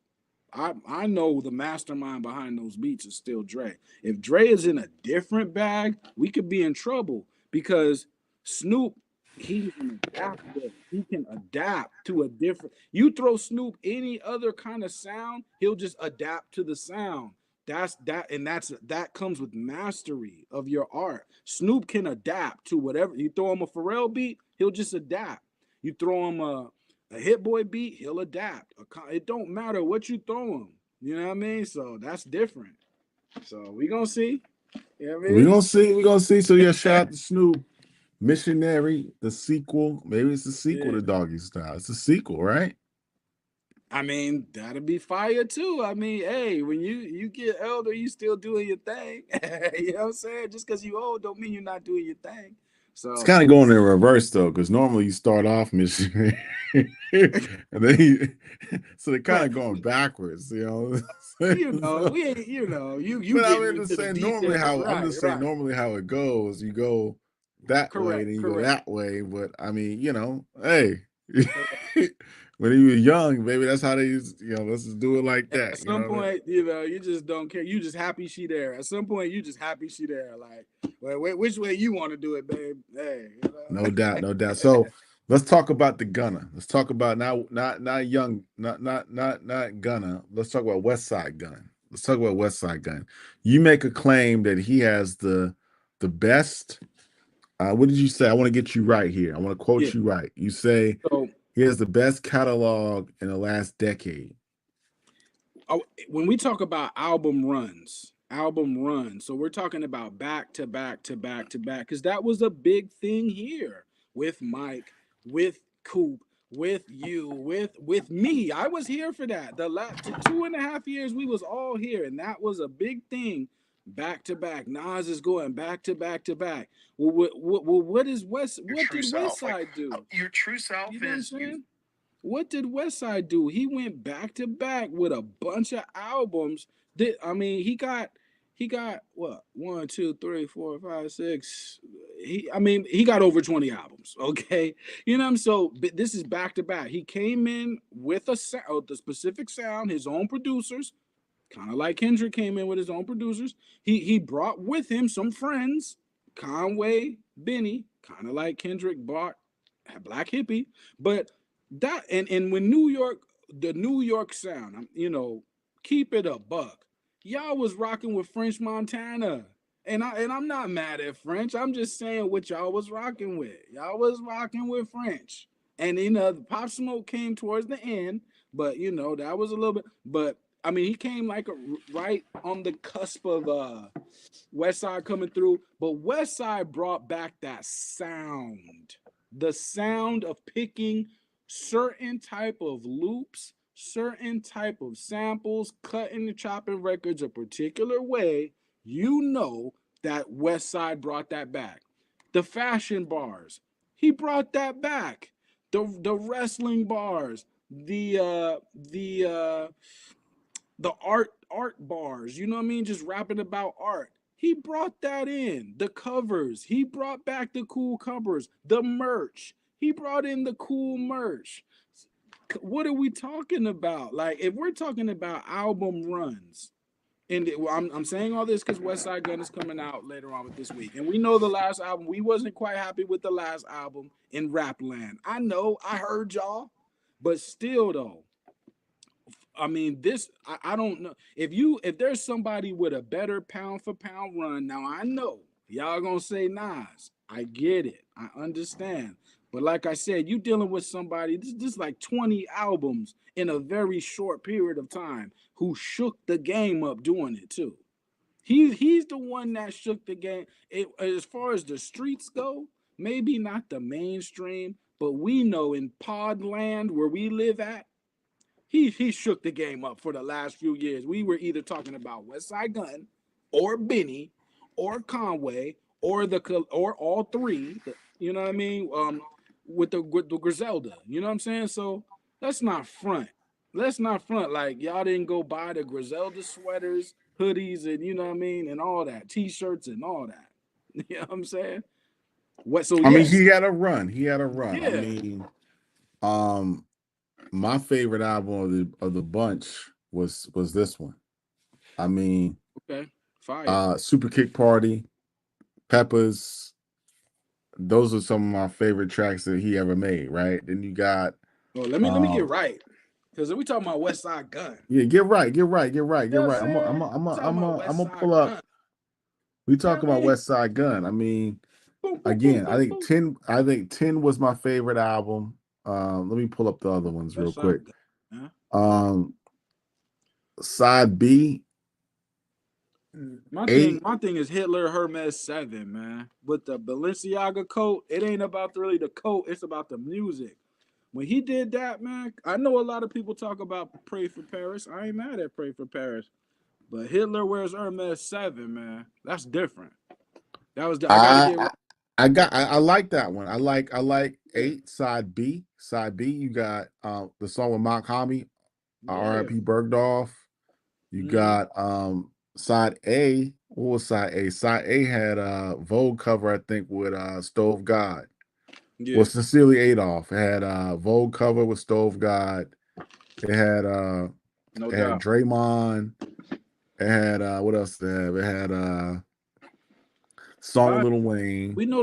I know the mastermind behind those beats is still Dre. If Dre is in a different bag, we could be in trouble because Snoop, he's an adapter. He can adapt to a different. You throw Snoop any other kind of sound, he'll just adapt to the sound. That comes with mastery of your art. Snoop can adapt to whatever. You throw him a Pharrell beat, he'll just adapt. You throw him a Hit Boy beat, he'll adapt. It don't matter what you throw him. You know what I mean? So that's different. So we gonna see. You know what I We're mean? gonna see. We're gonna see. So yeah, shout out to Snoop. Missionary, the sequel. Maybe it's the sequel Yeah. to Doggy Style. It's a sequel, right? I mean, that'll be fire too. I mean, hey, when you get elder, you still doing your thing. You know what I'm saying? Just because you old don't mean you're not doing your thing. It's So kind of going in reverse though, because normally you start off missionary, and then so they're kind but of going backwards, you know. So, we ain't, you but I getting mean, just into the saying normally details, how I'm right? just saying Right. normally how it goes. You go that way, Correct. then you go Correct. that way. But I mean, hey, Correct. when you were young, baby, that's how they used. Let's just do it like At that. You know some what I mean? point, you just don't care. You just happy she there. At some point, you just happy she there. Like, well, which way you want to do it, babe? Hey, No doubt, no doubt. So let's talk about the Gunner. Let's talk about not young, not Gunner. Let's talk about Westside Gunn. Let's talk about Westside Gunn. You make a claim that he has the best. What did you say? I want to get you right here. I want to yeah. quote you right. You say So he has the best catalog in the last decade. when we talk about album runs, so we're talking about back to back to back to back, because that was a big thing here with Mike, with Coop, with you, with me. I was here for that. The last 2.5 years we was all here, and that was a big thing. Back to back, Nas is going back to back to back. What is West? Your What true did self. Like Westside do? your true self You know what I'm is you. saying? What did Westside do? He went back to back with a bunch of albums. He got what, 1, 2, 3, 4, 5, 6. He got over 20 albums. Okay, So but this is back to back. He came in with the specific sound, his own producers, kind of like Kendrick came in with his own producers. He brought with him some friends, Conway, Benny, kind of like Kendrick brought Black Hippie, but that and when the New York sound, keep it a buck. Y'all was rocking with French Montana. And I'm not mad at French. I'm just saying what y'all was rocking with. Y'all was rocking with French. And the Pop Smoke came towards the end, but that was a little bit. But he came like right on the cusp of Westside coming through. But Westside brought back that sound, the sound of picking certain type of loops, certain type of samples, cutting and chopping records a particular way. That Westside brought that back. The fashion bars, he brought that back. The wrestling bars, the art bars, just rapping about art. He brought that in. The covers, he brought back the cool covers. The merch, he brought in the cool merch. What are we talking about? Like, if we're talking about album runs, I'm saying all this because Westside Gunn is coming out later on with this week, and we know the last album. We wasn't quite happy with the last album in Rapland. I know, I heard y'all, but still though, I don't know if there's somebody with a better pound for pound run. Now I know y'all gonna say Nas. I get it. I understand. But like I said, you dealing with somebody. This is like 20 albums in a very short period of time who shook the game up doing it too. He's the one that shook the game. As far as the streets go, maybe not the mainstream, but we know in pod land where we live at, he shook the game up for the last few years. We were either talking about Westside Gunn, or Benny, or Conway, or all three. You know what I mean? With the Griselda. You know what I'm saying? So let's not front. Let's not front like y'all didn't go buy the Griselda sweaters, hoodies, and you know what I mean, and all that, t-shirts and all that. You know what I'm saying? What? So I mean, yes, he had a run. He had a run. I yeah. mean, um, my favorite album of the bunch was this one. I mean, Okay, fire. Super Kick Party, Peppers. Those are some of my favorite tracks that he ever made. Right. Then you got Oh, let me get right. Because we talking about Westside Gunn. yeah, get right, get right, get right, You get know what right. I'm I'm a, I'm saying? a, I'm We a, talking I'm about a, I'm gonna Westside pull up. Gunn. We You know talk what I about mean? West Side Gun. I mean, Boom, boom, boom, again, I boom, think boom. 10. I think 10 was my favorite album. Let me pull up the other ones real quick. Westside Gunn. Huh? Um, Side B, My thing, 8. my thing is Hitler Hermes 7, man. With the Balenciaga coat, it ain't about really the coat, it's about the music. When he did that, man, I know a lot of people talk about Pray for Paris. I ain't mad at Pray for Paris. But Hitler wears Hermes 7, man. That's different. I gotta I get right. I like that one. I like Yeah. 8 side B. Side B, you got the song with Mock Hami, Yeah. R.I.P. Bergdorf. You Mm-hmm. got side A. What was side A? Side A had Vogue cover, I think, with Stove God. Well, Yeah. Sincerely Adolf. It had Vogue cover with Stove God. It had No it had doubt. Draymond. It had what else did it have? It had song with I Lil Wayne. we know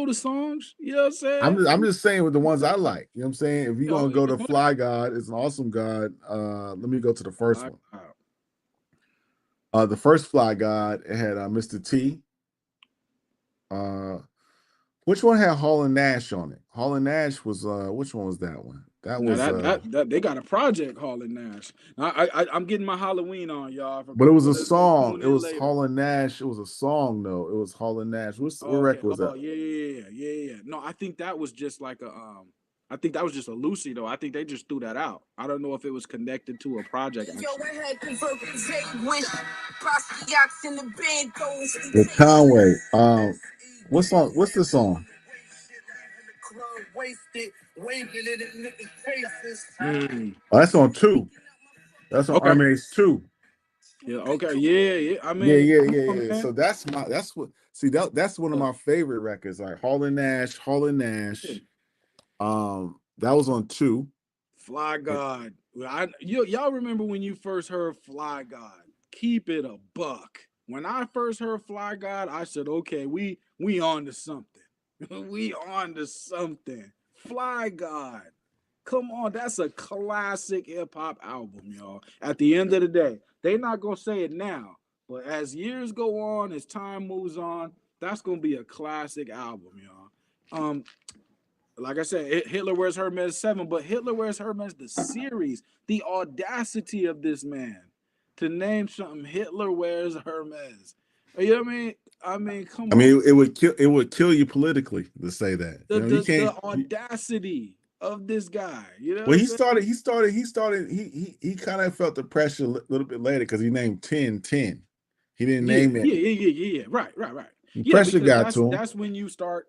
the songs. You know what I'm I'm saying? just, I'm just saying with the ones I like. You know what I'm saying? If you're You know, gonna go to Fly God, it's an awesome God. Let me go to the first like, one. The first Fly God, it had Mr. T. Uh which one had Hall and Nash on it? Hall and Nash was which one was that one? That now was that they got a project Hall and Nash. I'm getting my Halloween on, y'all. but it was a Let's go song. tune It in was later. Hall and Nash. It was a song though. It was Hall and Nash. What Oh, okay. record was Oh that? yeah. No, I think that was just like a I think that was just a Lucy though. I think they just threw that out. I don't know if it was connected to a project. Actually. With Conway. What song? What's the song? Mm. Oh, that's on 2. That's on Okay. Hermes 2. Yeah. Okay. Yeah. I Yeah, mean, yeah, come yeah, on, yeah. man. So that's what see that's one of Uh, my favorite records, like Hall and Nash, Hall and yeah. Nash. That was on 2. Fly God. Y'all remember when you first heard Fly God? Keep it a buck. When I first heard Fly God, I said, okay, we on to something. We on to something. Fly God. Come on, that's a classic hip hop album, y'all. At the end of the day, they not gonna say it now, but as years go on, as time moves on, that's gonna be a classic album, y'all. Like I said, Hitler Wears Hermes 7, but Hitler Wears Hermes the series, the audacity of this man to name something Hitler Wears Hermes. You know what I mean? I mean, come I on. mean, it would kill you politically to say that. The You know, you the can't. the audacity of this guy. You know what Well, I'm he saying? started. He started. He started. He kind of felt the pressure a little bit later because he named 10. He didn't Yeah, name it. yeah. Right. The Yeah, pressure because got that's to him. that's when you start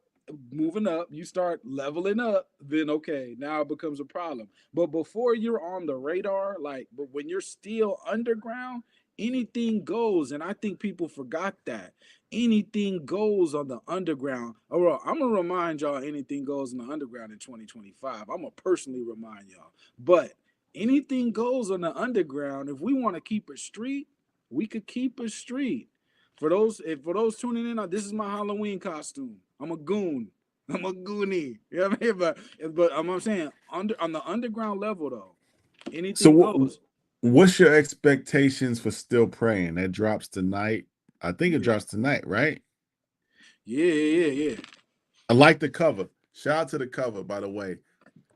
moving up, you start leveling up, then okay, now it becomes a problem. But before you're on the radar, like but when you're still underground, anything goes. And I think people forgot that. Anything goes on the underground. All right, I'm gonna remind y'all anything goes in the underground in 2025. I'm gonna personally remind y'all. But anything goes on the underground. If we want to keep it street, we could keep it street. For those tuning in, this is my Halloween costume. I'm a goon. I'm a goonie. You know what I mean? But I'm saying on the underground level though, So, anything goes. what's your expectations for Still Praying? That drops tonight. I think it Yeah. drops tonight, right? Yeah. I like the cover. Shout out to the cover, by the way.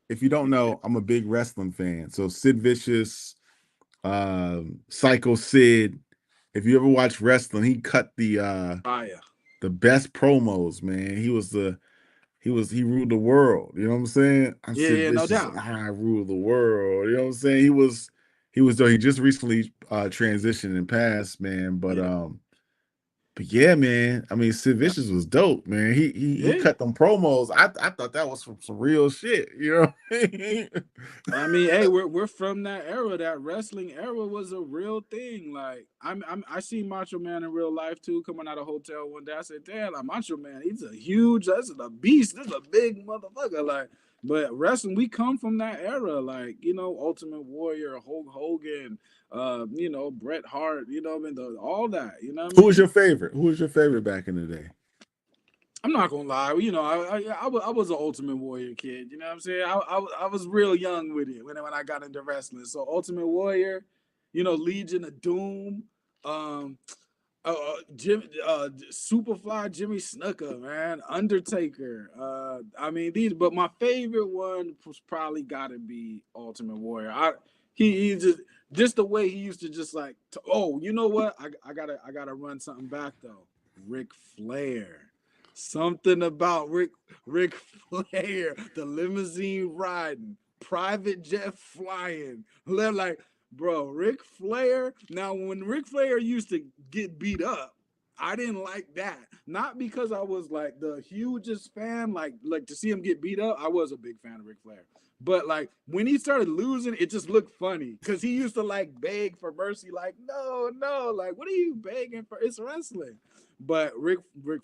If you don't Yeah. know, I'm a big wrestling fan. So Sid Vicious, Psycho Sid. If you ever watch wrestling, he cut Fire. the best promos, man. He ruled the world. You know what I'm saying? I'm Sid Yeah, no Vicious. doubt. I rule the world. You know what I'm saying? He was though he just recently transitioned and passed, man. Yeah. But yeah, man. I mean, Sid Yeah. Vicious was dope, man. He Yeah. cut them promos. I thought that was some real shit. You know. What I mean? I mean, hey, we're from that era. That wrestling era was a real thing. Like I see Macho Man in real life too, coming out of hotel one day. I said, damn, like Macho Man, he's a huge, that's a beast. This is a big motherfucker. Like, but wrestling, we come from that era. Like, Ultimate Warrior, Hulk Hogan, Bret Hart. You know what I mean? All that. You know what I Who was mean? your favorite? Who was your favorite back in the day? I'm not gonna lie, I was an Ultimate Warrior kid. You know what I'm saying? I was real young with it when I got into wrestling. So Ultimate Warrior, Legion of Doom, um, Superfly, Jimmy Snuka, man, Undertaker. I mean these, but my favorite one was probably got to be Ultimate Warrior. He just the way he used to just like. Oh, you know what? I gotta run something back though. Ric Flair. Something about Ric Flair, the limousine riding, private jet flying. They're like, bro, Ric Flair. Now, when Ric Flair used to get beat up, I didn't like that. Not because I was like the hugest fan, like to see him get beat up. I was a big fan of Ric Flair. But like when he started losing, it just looked funny because he used to like beg for mercy, like no, no, like what are you begging for? It's wrestling. But Ric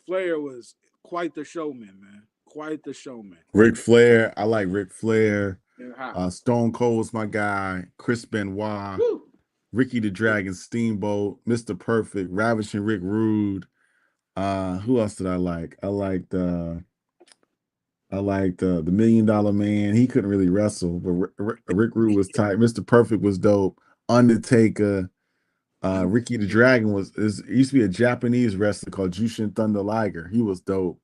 Flair was quite the showman, man. Quite the showman. Ric Flair, I like Ric Flair. Yeah. Stone Cold's my guy. Chris Benoit, Woo. Ricky the Dragon Steamboat, Mr. Perfect, Ravishing Rick Rude. Who else did I like? I liked the $1 Million Man. He couldn't really wrestle, but Rick Rude was tight. Mr. Perfect was dope. Undertaker. Ricky the Dragon used to be a Japanese wrestler called Jushin Thunder Liger. He was dope.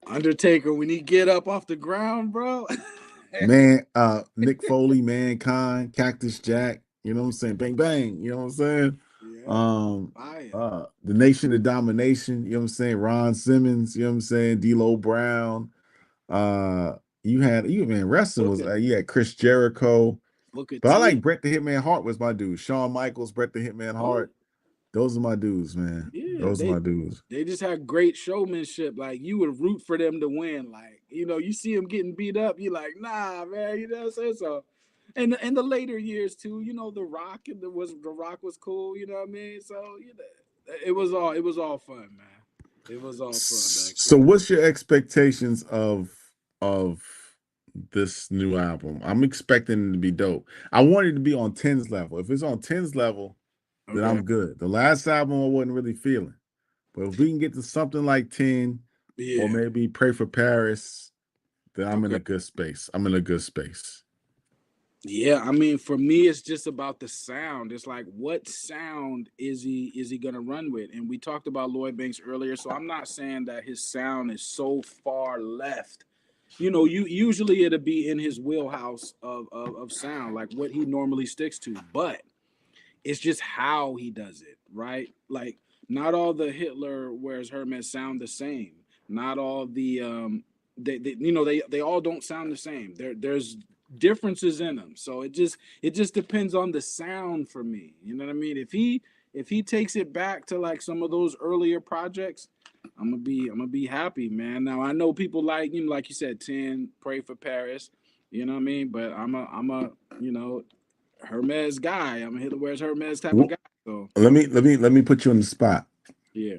Undertaker, when he get up off the ground, bro. Man, Nick Foley, Mankind, Cactus Jack, you know what I'm saying? Bang bang, you know what I'm saying? The Nation of Domination, you know what I'm saying? Ron Simmons, you know what I'm saying? D'Lo Brown. Wrestling was you had Chris Jericho. But I like Bret the Hitman Hart was my dude. Shawn Michaels, Bret the Hitman Hart. Those are my dudes, man. Yeah, those are my dudes. They just had great showmanship. Like you would root for them to win. Like, you see them getting beat up, you're like, nah, man, you know what I'm saying? So and the later years too, the Rock the Rock was cool, you know what I mean? So it was all fun, man. It was all fun back then. So what's your expectations of this new album? I'm expecting it to be dope. I want it to be on 10's level. If it's on 10's level, then I'm good. The last album I wasn't really feeling. But if we can get to something like 10, or maybe Pray for Paris, then I'm in a good space. Yeah, I mean, for me, it's just about the sound. It's like, what sound is he gonna run with? And we talked about Lloyd Banks earlier, so I'm not saying that his sound is so far left. You usually it'll be in his wheelhouse of sound, like what he normally sticks to. But it's just how he does it, right? Like, not all the Hitler Wears Hermes sound the same. Not all the they all don't sound the same. There's differences in them. So it just depends on the sound for me. You know what I mean? If he takes it back to like some of those earlier projects, I'm gonna be happy, man. Now I know people like like you said, 10, Pray for Paris. You know what I mean? But I'm a Hermes guy. I'm a Hitler Wears Hermes type of guy. So let me put you on the spot. Yeah.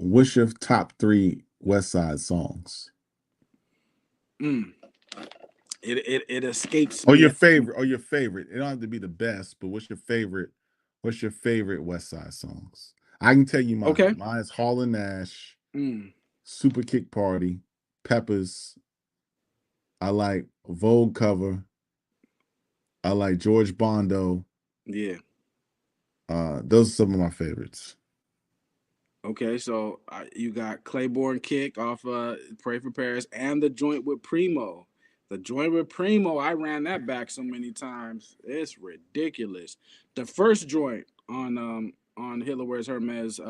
What's your top 3 Westside songs? It escapes me. Or your favorite. It don't have to be the best, but what's your favorite Westside songs? I can tell you mine. Okay. Mine is Hall and Nash, Super Kick Party, Peppers. I like Vogue Cover. I like George Bondo. Yeah. Those are some of my favorites. Okay, so you got Claiborne Kick off Pray for Paris and the joint with Primo. The joint with Primo, I ran that back so many times. It's ridiculous. The first joint on Hitler Wears Hermes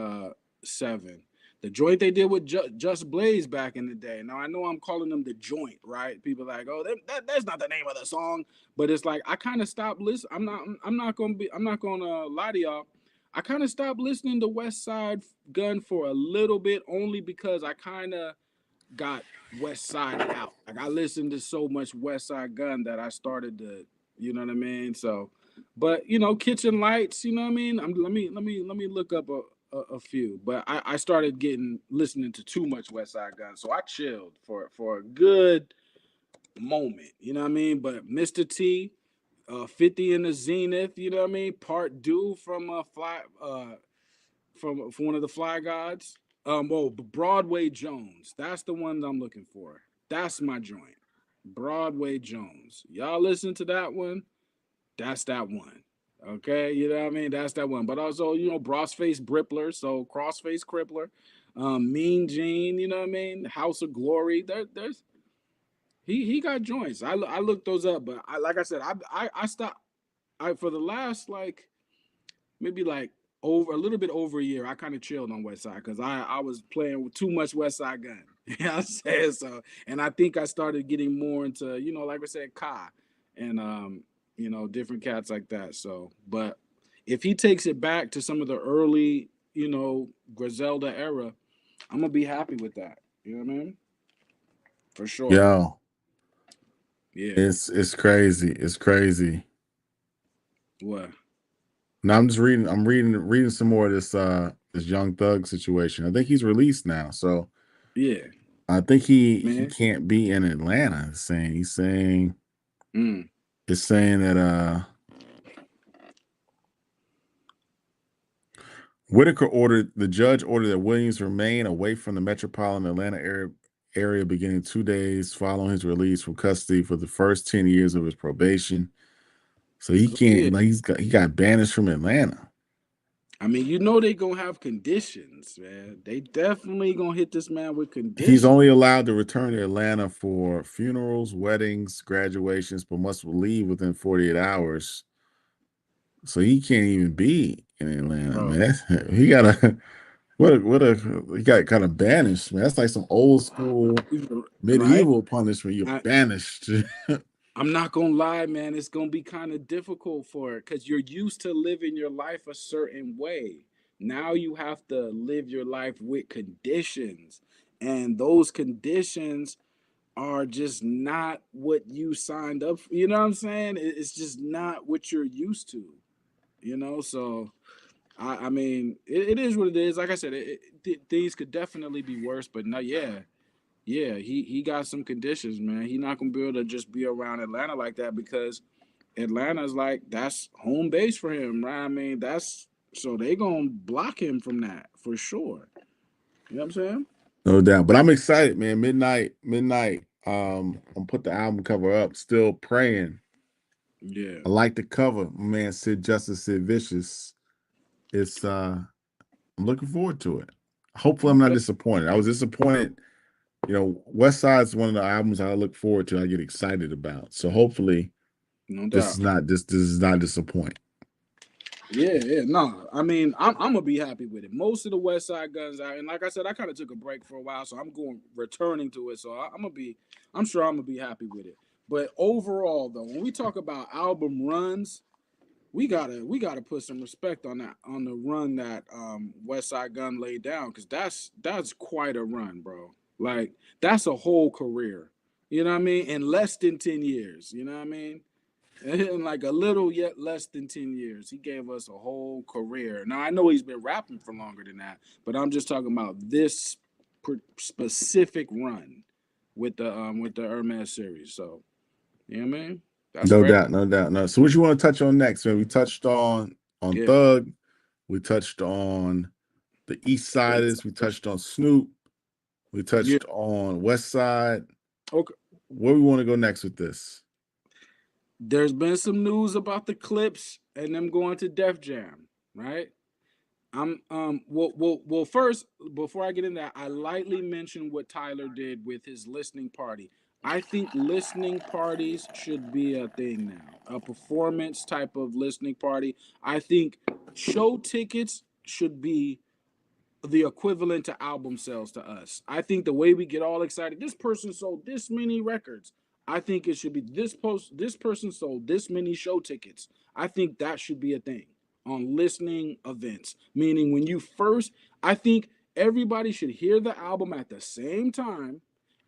7. The joint they did with Just Blaze back in the day. Now I know I'm calling them the joint, right? People are like, oh, that's not the name of the song, but it's like I kind of stopped listening. I'm not gonna lie to y'all. I kind of stopped listening to Westside Gunn for a little bit, only because I kind of got Westside out. Like I listened to so much Westside Gunn that I started to, you know what I mean. So, but Kitchen Lights, you know what I mean. Let me look up a few. But I started listening to too much Westside Gunn, so I chilled for a good moment, you know what I mean. But Mr. T. 50 in the Zenith, you know what I mean? Part due from from one of the Fly Gods. Broadway Jones. That's the one I'm looking for. That's my joint. Broadway Jones. Y'all listen to that one? That's that one. Okay, you know what I mean? That's that one. But also, Brossface Brippler, so Crossface Crippler, Mean Gene, you know what I mean? House of Glory. There's he got joints. I looked those up, but like I said, I stopped. For the last maybe over a little bit over a year, I kind of chilled on Westside because I was playing with too much Westside Gunn. You know what I'm saying? So, and I think I started getting more into like I said, Kai, and different cats like that. So, but if he takes it back to some of the early, Griselda era, I'm gonna be happy with that. You know what I mean? For sure. Yo, Yeah. it's crazy. It's crazy. What? Now I'm just reading. I'm reading some more of this Young Thug situation. I think he's released now, so Yeah, I think he man. can't be in Atlanta. He's saying Mm. it's saying that the judge ordered that Williams remain away from the metropolitan Atlanta area beginning 2 days following his release from custody for the first 10 years of his probation. So he Go ahead. can't, like, he got banished from Atlanta. I mean, they gonna have conditions, man. They definitely gonna hit this man with He's conditions. only allowed to return to Atlanta for funerals, weddings, graduations, but must leave within 48 hours. So he can't even be in Atlanta, Bro. man. He got a he got kind of banished, man. That's like some old school Right? medieval punishment. You're I, banished. I'm not gonna lie, man. It's gonna be kind of difficult for it because you're used to living your life a certain way. Now you have to live your life with conditions, and those conditions are just not what you signed up for. You know what I'm saying? It's just not what you're used to. So I mean, it is what it is. Like I said, things could definitely be worse, but no, yeah, yeah, he got some conditions, man. He not gonna be able to just be around Atlanta like that because Atlanta's like that's home base for him, right? I mean, that's so they gonna block him from that for sure. You know what I'm saying? No doubt. But I'm excited, man. Midnight. I'm put the album cover up. Still praying. Yeah. I like the cover, my man. Sid Vicious. It's I'm looking forward to it. Hopefully, I'm not Okay. disappointed. I was disappointed. West Side's one of the albums I look forward to. I get excited about. So hopefully, No this doubt. is not this is not disappointing. Yeah, yeah, no. I mean, I'm gonna be happy with it. Most of the West Side Guns out, and like I said, I kind of took a break for a while, so I'm going returning to it. So I'm sure I'm gonna be happy with it. But overall, though, when we talk about album runs, we gotta put some respect on the run that West Side Gun laid down because that's quite a run, bro. Like that's a whole career. You know what I mean? In less than 10 years. You know what I mean? In like a little yet less than 10 years, he gave us a whole career. Now I know he's been rapping for longer than that, but I'm just talking about this specific run with the Hermes series. So, you know what I mean? That's No great. doubt, no doubt, no. So what you want to touch on next, man? We touched on Yeah. Thug, we touched on the West Eastsidaz, we Side. touched on Snoop, we Yeah. touched on West Side. Okay. Where we want to go next with this? There's been some news about the Clipse and them going to Def Jam, right? I'm well first before I get into that, I lightly mentioned what Tyler did with his listening party. I think listening parties should be a thing now. A performance type of listening party. I think show tickets should be the equivalent to album sales to us. I think the way we get all excited, this person sold this many records. I think it should be this person sold this many show tickets. I think that should be a thing on listening events. Meaning when you first, I think everybody should hear the album at the same time,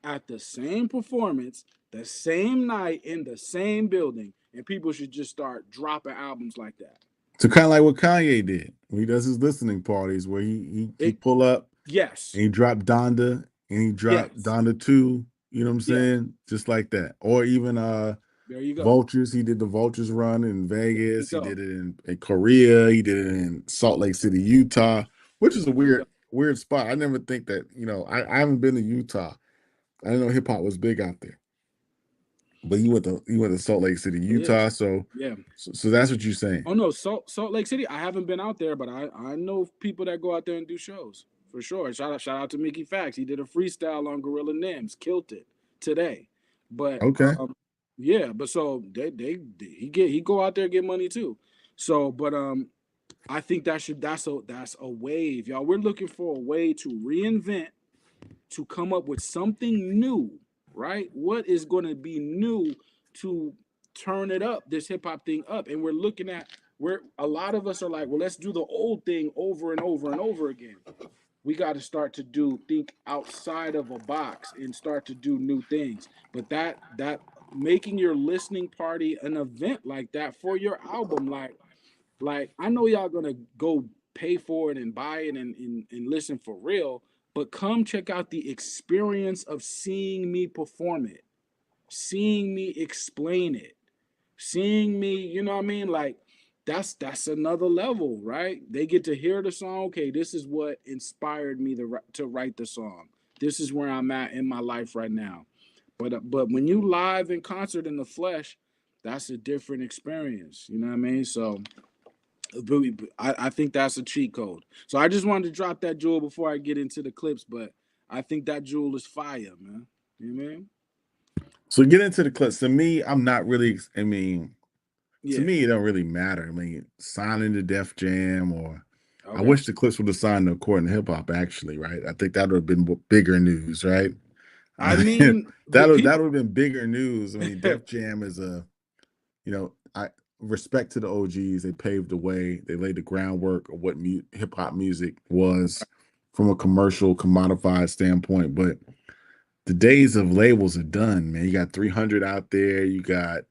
at the same performance, the same night in the same building, and people should just start dropping albums like that. So kind of like what Kanye did when he does his listening parties, where he It pull up yes. and he dropped Donda and he dropped Yes. Donda 2. You know what I'm Yeah. saying? Just like that. Or even There you go. Vultures. He did the Vultures run in There you Vegas. He go. did it in Korea. He did it in Salt Lake City, Utah, which is a There you go. weird spot. I never think that, I haven't been to Utah. I didn't know hip hop was big out there. But you went to Salt Lake City, It Utah. is. So Yeah. so that's what you're saying. Oh no, Salt Lake City. I haven't been out there, but I know people that go out there and do shows for sure. Shout out to Mickey Fax. He did a freestyle on Gorilla Nims, killed it today. But Okay. yeah, but so he go out there and get money too. So, but I think that's a wave, y'all. We're looking for a way to reinvent, to come up with something new, right? What is going to be new to turn it up, this hip hop thing up? And we're looking at we're a lot of us are like, well, let's do the old thing over and over and over again. We got to start to think outside of a box and start to do new things. But that making your listening party an event like that for your album, like I know y'all gonna go pay for it and buy it and listen for real, but come check out the experience of seeing me perform it, seeing me explain it, seeing me, you know what I mean? Like that's another level, right? They get to hear the song. Okay, this is what inspired me to write the song. This is where I'm at in my life right now. But when you live in concert in the flesh, that's a different experience. You know what I mean? So I think that's a cheat code. So I just wanted to drop that jewel before I get into the clips, but I think that jewel is fire, man. You know what I mean? So get into the clips. To me, I'm not really. I mean, to Yeah. me, it don't really matter. I mean, signing to Def Jam, or I Okay. wish the Clips would have signed to According to Hip Hop. Actually, right? I think that would have been bigger news, right? I That mean, but would people. have been bigger news. I mean, Def Jam is a, I respect to the OGs. They paved the way. They laid the groundwork of what hip hop music was from a commercial, commodified standpoint. But the days of labels are done, man. You got 300 out there. You got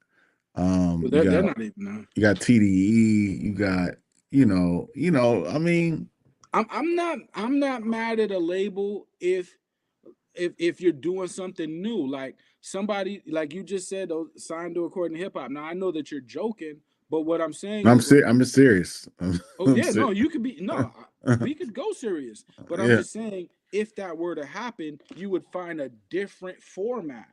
Well, you they're got not even. TDE. You got I mean, I'm not mad at a label if you're doing something new, like somebody like you just said, signed to According to Hip Hop. Now I know that you're joking, but what I'm saying is, I'm just serious. oh I'm yeah, no, serious. you could be no, we could go serious, but I'm Yeah, just saying if that were to happen, you would find a different format.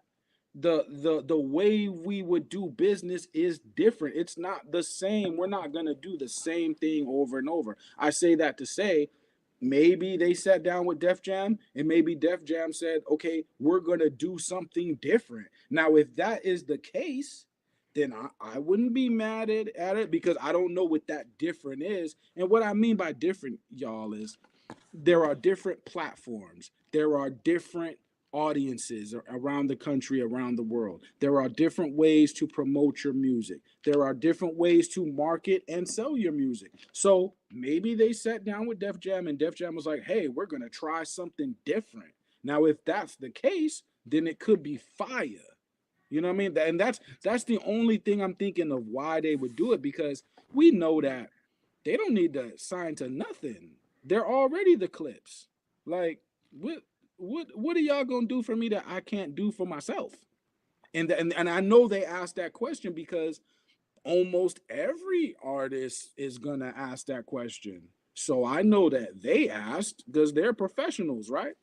The way we would do business is different. It's not the same. We're not gonna do the same thing over and over. I say that to say maybe they sat down with Def Jam and maybe Def Jam said, okay, we're gonna do something different. Now, if that is the case, then I wouldn't be mad at it because I don't know what that different is. And what I mean by different, y'all, is there are different platforms. There are different audiences around the country, around the world. There are different ways to promote your music. There are different ways to market and sell your music. So maybe they sat down with Def Jam and Def Jam was like, hey, we're going to try something different. Now, if that's the case, then it could be fire. You know what I mean? And that's the only thing I'm thinking of why they would do it, because we know that they don't need to sign to nothing. They're already the Clipse. Like what are y'all gonna do for me that I can't do for myself? And I know they asked that question because almost every artist is gonna ask that question. So I know that they asked because they're professionals, right?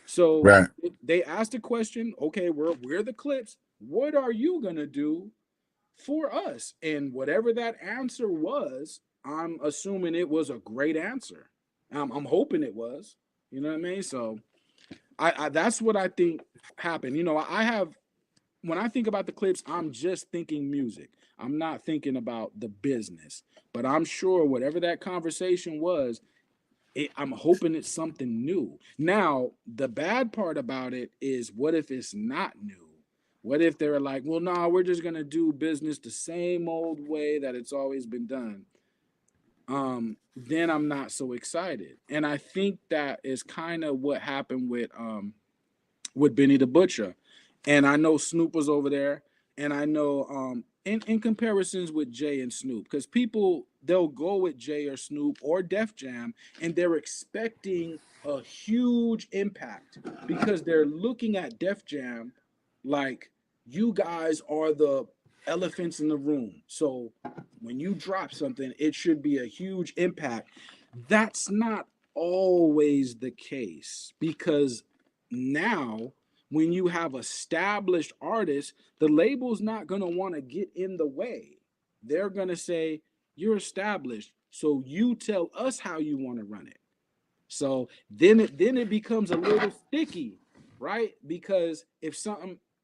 So right. they asked the question, okay, we're the Clipse. What are you gonna do for us? And whatever that answer was, I'm assuming it was a great answer. I'm hoping it was. You know what I mean? So I that's what I think happened. You know, I have when I think about the Clipse, I'm just thinking music. I'm not thinking about the business. But I'm sure whatever that conversation was, I'm hoping it's something new. Now, the bad part about it is what if it's not new? What if they're like, well, no, we're just gonna do business the same old way that it's always been done? Then I'm not so excited. And I think that is kind of what happened with Benny the Butcher. And I know Snoop was over there, and I know in comparisons with Jay and Snoop, because people they'll go with Jay or Snoop or Def Jam, and they're expecting a huge impact because they're looking at Def Jam like you guys are the elephants in the room. So when you drop something, it should be a huge impact. That's not always the case because now when you have established artists, the label's not going to want to get in the way. They're going to say, you're established, so you tell us how you want to run it. So then it becomes a little sticky, right? Because if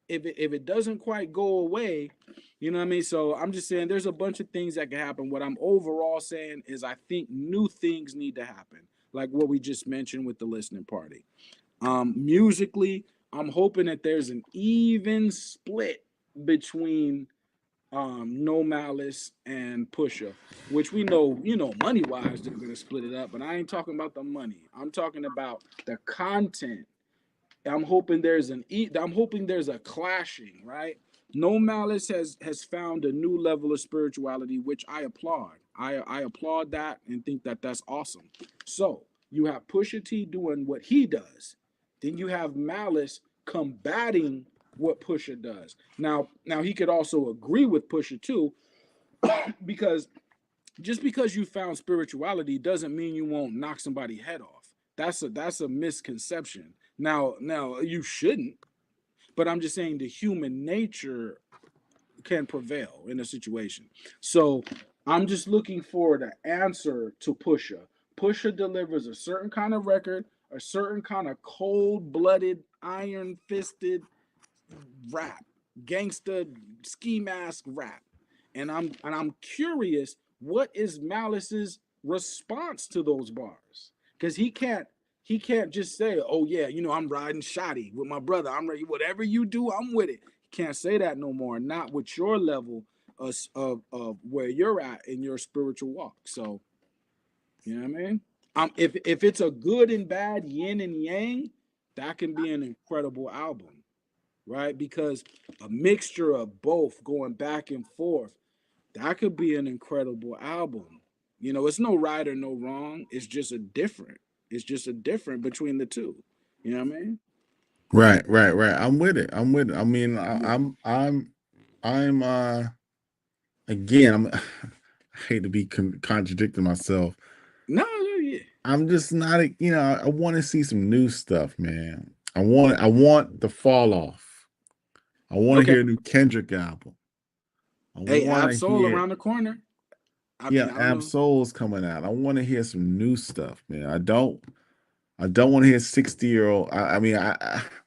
it doesn't quite go away, you know what I mean? So I'm just saying there's a bunch of things that can happen. What I'm overall saying is I think new things need to happen, like what we just mentioned with the listening party. Musically, I'm hoping that there's an even split between No Malice and Pusha, which we know, money wise, they're gonna split it up. But I ain't talking about the money. I'm talking about the content. I'm hoping there's a clashing, right? No Malice has found a new level of spirituality, which I applaud. I applaud that and think that that's awesome. So you have Pusha T doing what he does, then you have Malice combating what Pusha does. Now he could also agree with Pusha too, because just because you found spirituality doesn't mean you won't knock somebody's head off. That's a misconception. Now you shouldn't, but I'm just saying the human nature can prevail in a situation. So I'm just looking for the answer to Pusha. Pusha delivers a certain kind of record, a certain kind of cold-blooded, iron-fisted rap, gangsta ski mask rap, and I'm curious what is Malice's response to those bars, because he can't just say, oh yeah, I'm riding shoddy with my brother, I'm ready, whatever you do I'm with it. He can't say that no more, not with your level of where you're at in your spiritual walk. So you know what I mean. If it's a good and bad yin and yang, that can be an incredible album, right? Because a mixture of both going back and forth, that could be an incredible album. It's no right or no wrong. It's just a different. It's just a different between the two. You know what I mean? Right, right, right. I'm with it. I'm with it. I mean, Yeah. I'm again, I hate to be contradicting myself. No, yeah. I'm just not, I want to see some new stuff, man. I want the fall off. I want to Okay. hear a new Kendrick album. I Hey, want to Absol hear, around the corner. I yeah, mean, I don't Ab know. Soul's coming out. I want to hear some new stuff, man. I don't want to hear 60-year-old. I mean,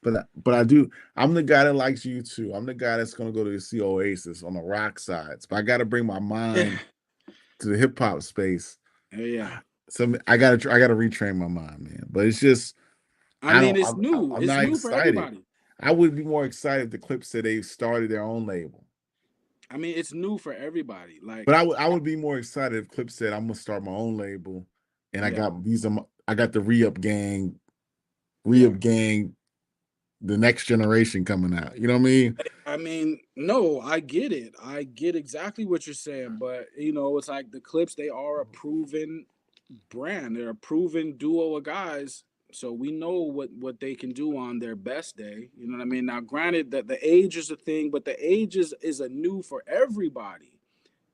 but I do. I'm the guy that likes you too. I'm the guy that's gonna go to see Oasis on the rock sides. But I got to bring my Yeah. mind to the hip hop space. Yeah. So I gotta retrain my mind, man. But it's just I I mean, don't. it's new. I'm It's not new for excited. everybody. I would be more excited if the Clipse said they started their own label. I mean, it's new for everybody. Like, But I would be more excited if Clipse said I'm gonna start my own label, and I yeah, got these. I got the yeah. re-up gang, the next generation coming out. You know what I mean? I mean, no, I get it. I get exactly what you're saying, but it's like the Clips, they are a proven brand. They're a proven duo of guys. So we know what they can do on their best day. You know what I mean? Now, granted that the age is a thing, but the age is a new for everybody.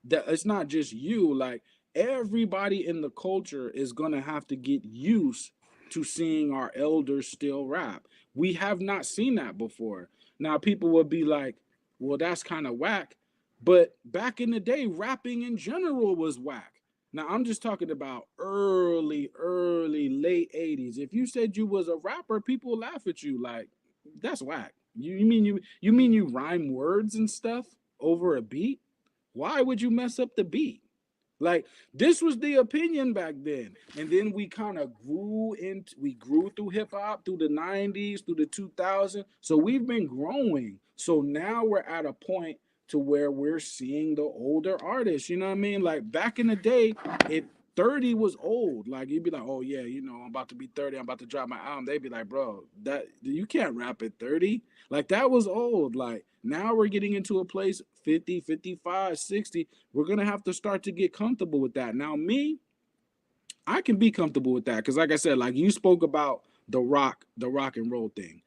That it's not just you, like everybody in the culture is gonna have to get used to seeing our elders still rap. We have not seen that before. Now people will be like, well, that's kind of whack, but back in the day rapping in general was whack. Now I'm just talking about early late 80s. If you said you was a rapper, people laugh at you like that's whack. You mean you rhyme words and stuff over a beat? Why would you mess up the beat? Like this was the opinion back then. And then we kind of grew through hip hop through the 90s, through the 2000s. So we've been growing. So now we're at a point to where we're seeing the older artists, you know what I mean? Like back in the day, if 30 was old, like you'd be like, "Oh yeah, I'm about to be 30, I'm about to drop my album." They'd be like, "Bro, that you can't rap at 30." Like that was old. Like now we're getting into a place 50, 55, 60. We're going to have to start to get comfortable with that. Now, me, I can be comfortable with that because, like I said, like you spoke about the rock and roll thing.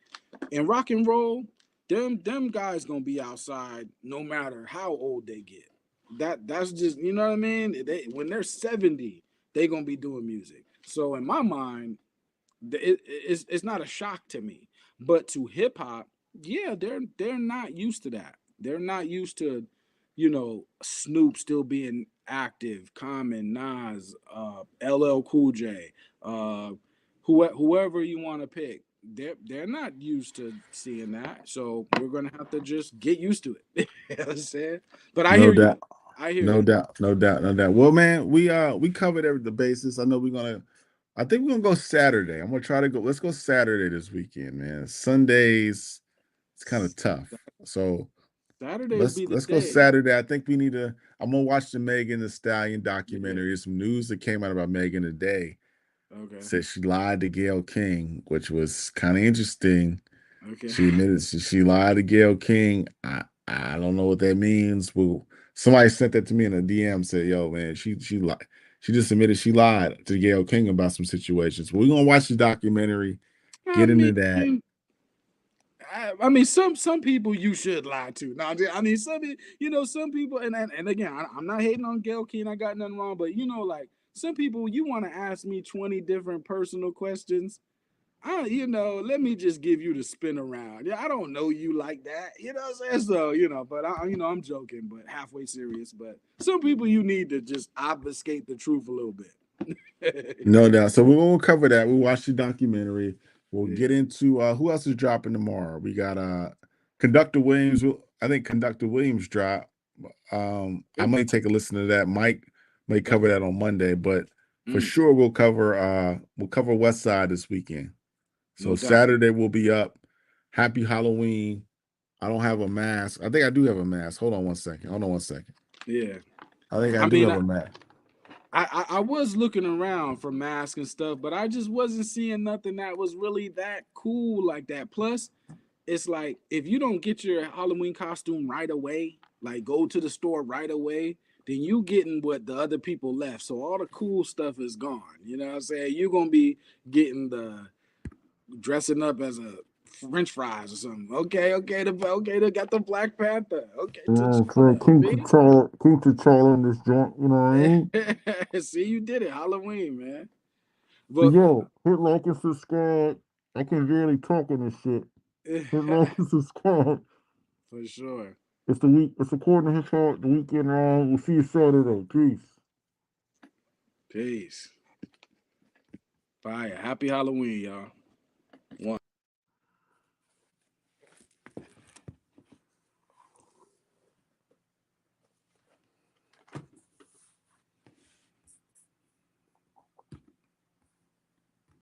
In rock and roll, them guys gonna be outside no matter how old they get. That's just what I mean. When they're 70, they gonna be doing music. So in my mind, it's not a shock to me. But to hip hop, yeah, they're not used to that. They're not used to, Snoop still being active, Common, Nas, LL Cool J, whoever you want to pick. They're not used to seeing that. So we're gonna have to just get used to it. You know what I'm saying? But I No hear you doubt. though. I hear No you. doubt. No doubt. No doubt. Well, man, we covered every the bases. I know we're gonna. I think we're gonna go Saturday. I'm gonna try to go. Let's go Saturday this weekend, man. Sundays, it's kind of tough. So Saturday would be the Let's go day. Saturday. I think we need to. I'm gonna watch the Megan Thee Stallion Yeah. documentary. There's some news that came out about Megan today. Okay. Said she lied to Gayle King, which was kind of interesting. Okay. She admitted she lied to Gayle King. I don't know what that means. Well, somebody sent that to me in a DM. Said, "Yo, man, she lied. She just admitted she lied to Gayle King about some situations." We're gonna watch the documentary, I get into mean, that. I mean, some people you should lie to. Now, I mean, some people, and again, I'm not hating on Gail King. I got nothing wrong, but like some people, you want to ask me 20 different personal questions. Let me just give you the spin around. Yeah, I don't know you like that. You know what I'm saying? So, but I'm joking, but halfway serious. But some people you need to just obfuscate the truth a little bit. No doubt. So we won't cover that. We'll watch the documentary. We'll Yeah. get into who else is dropping tomorrow. We got Conductor Williams. I think Conductor Williams drop. I Yep. might take a listen to that. Mike may cover Okay. that on Monday, but for sure we'll cover Westside this weekend. So No doubt. Saturday we'll be up. Happy Halloween. I don't have a mask. I think I do have a mask. Hold on one second. Yeah. I think I I do mean, have a mask. I was looking around for masks and stuff, but I just wasn't seeing nothing that was really that cool like that. Plus, it's like if you don't get your Halloween costume right away, like go to the store right away, then you getting what the other people left. So all the cool stuff is gone. You know what I'm saying? You're gonna be getting the dressing up as a French fries or something. They got the Black Panther. Okay, So T'Challa. keep the tail in this joint, you know what I mean? See? See, you did it. Halloween, man. But But yo, hit like and subscribe. I can really talk on this shit. Hit like and subscribe. for sure. It's the week. It's according to his heart. The weekend round. We'll see you Saturday. Peace. Peace. Bye. Happy Halloween, y'all.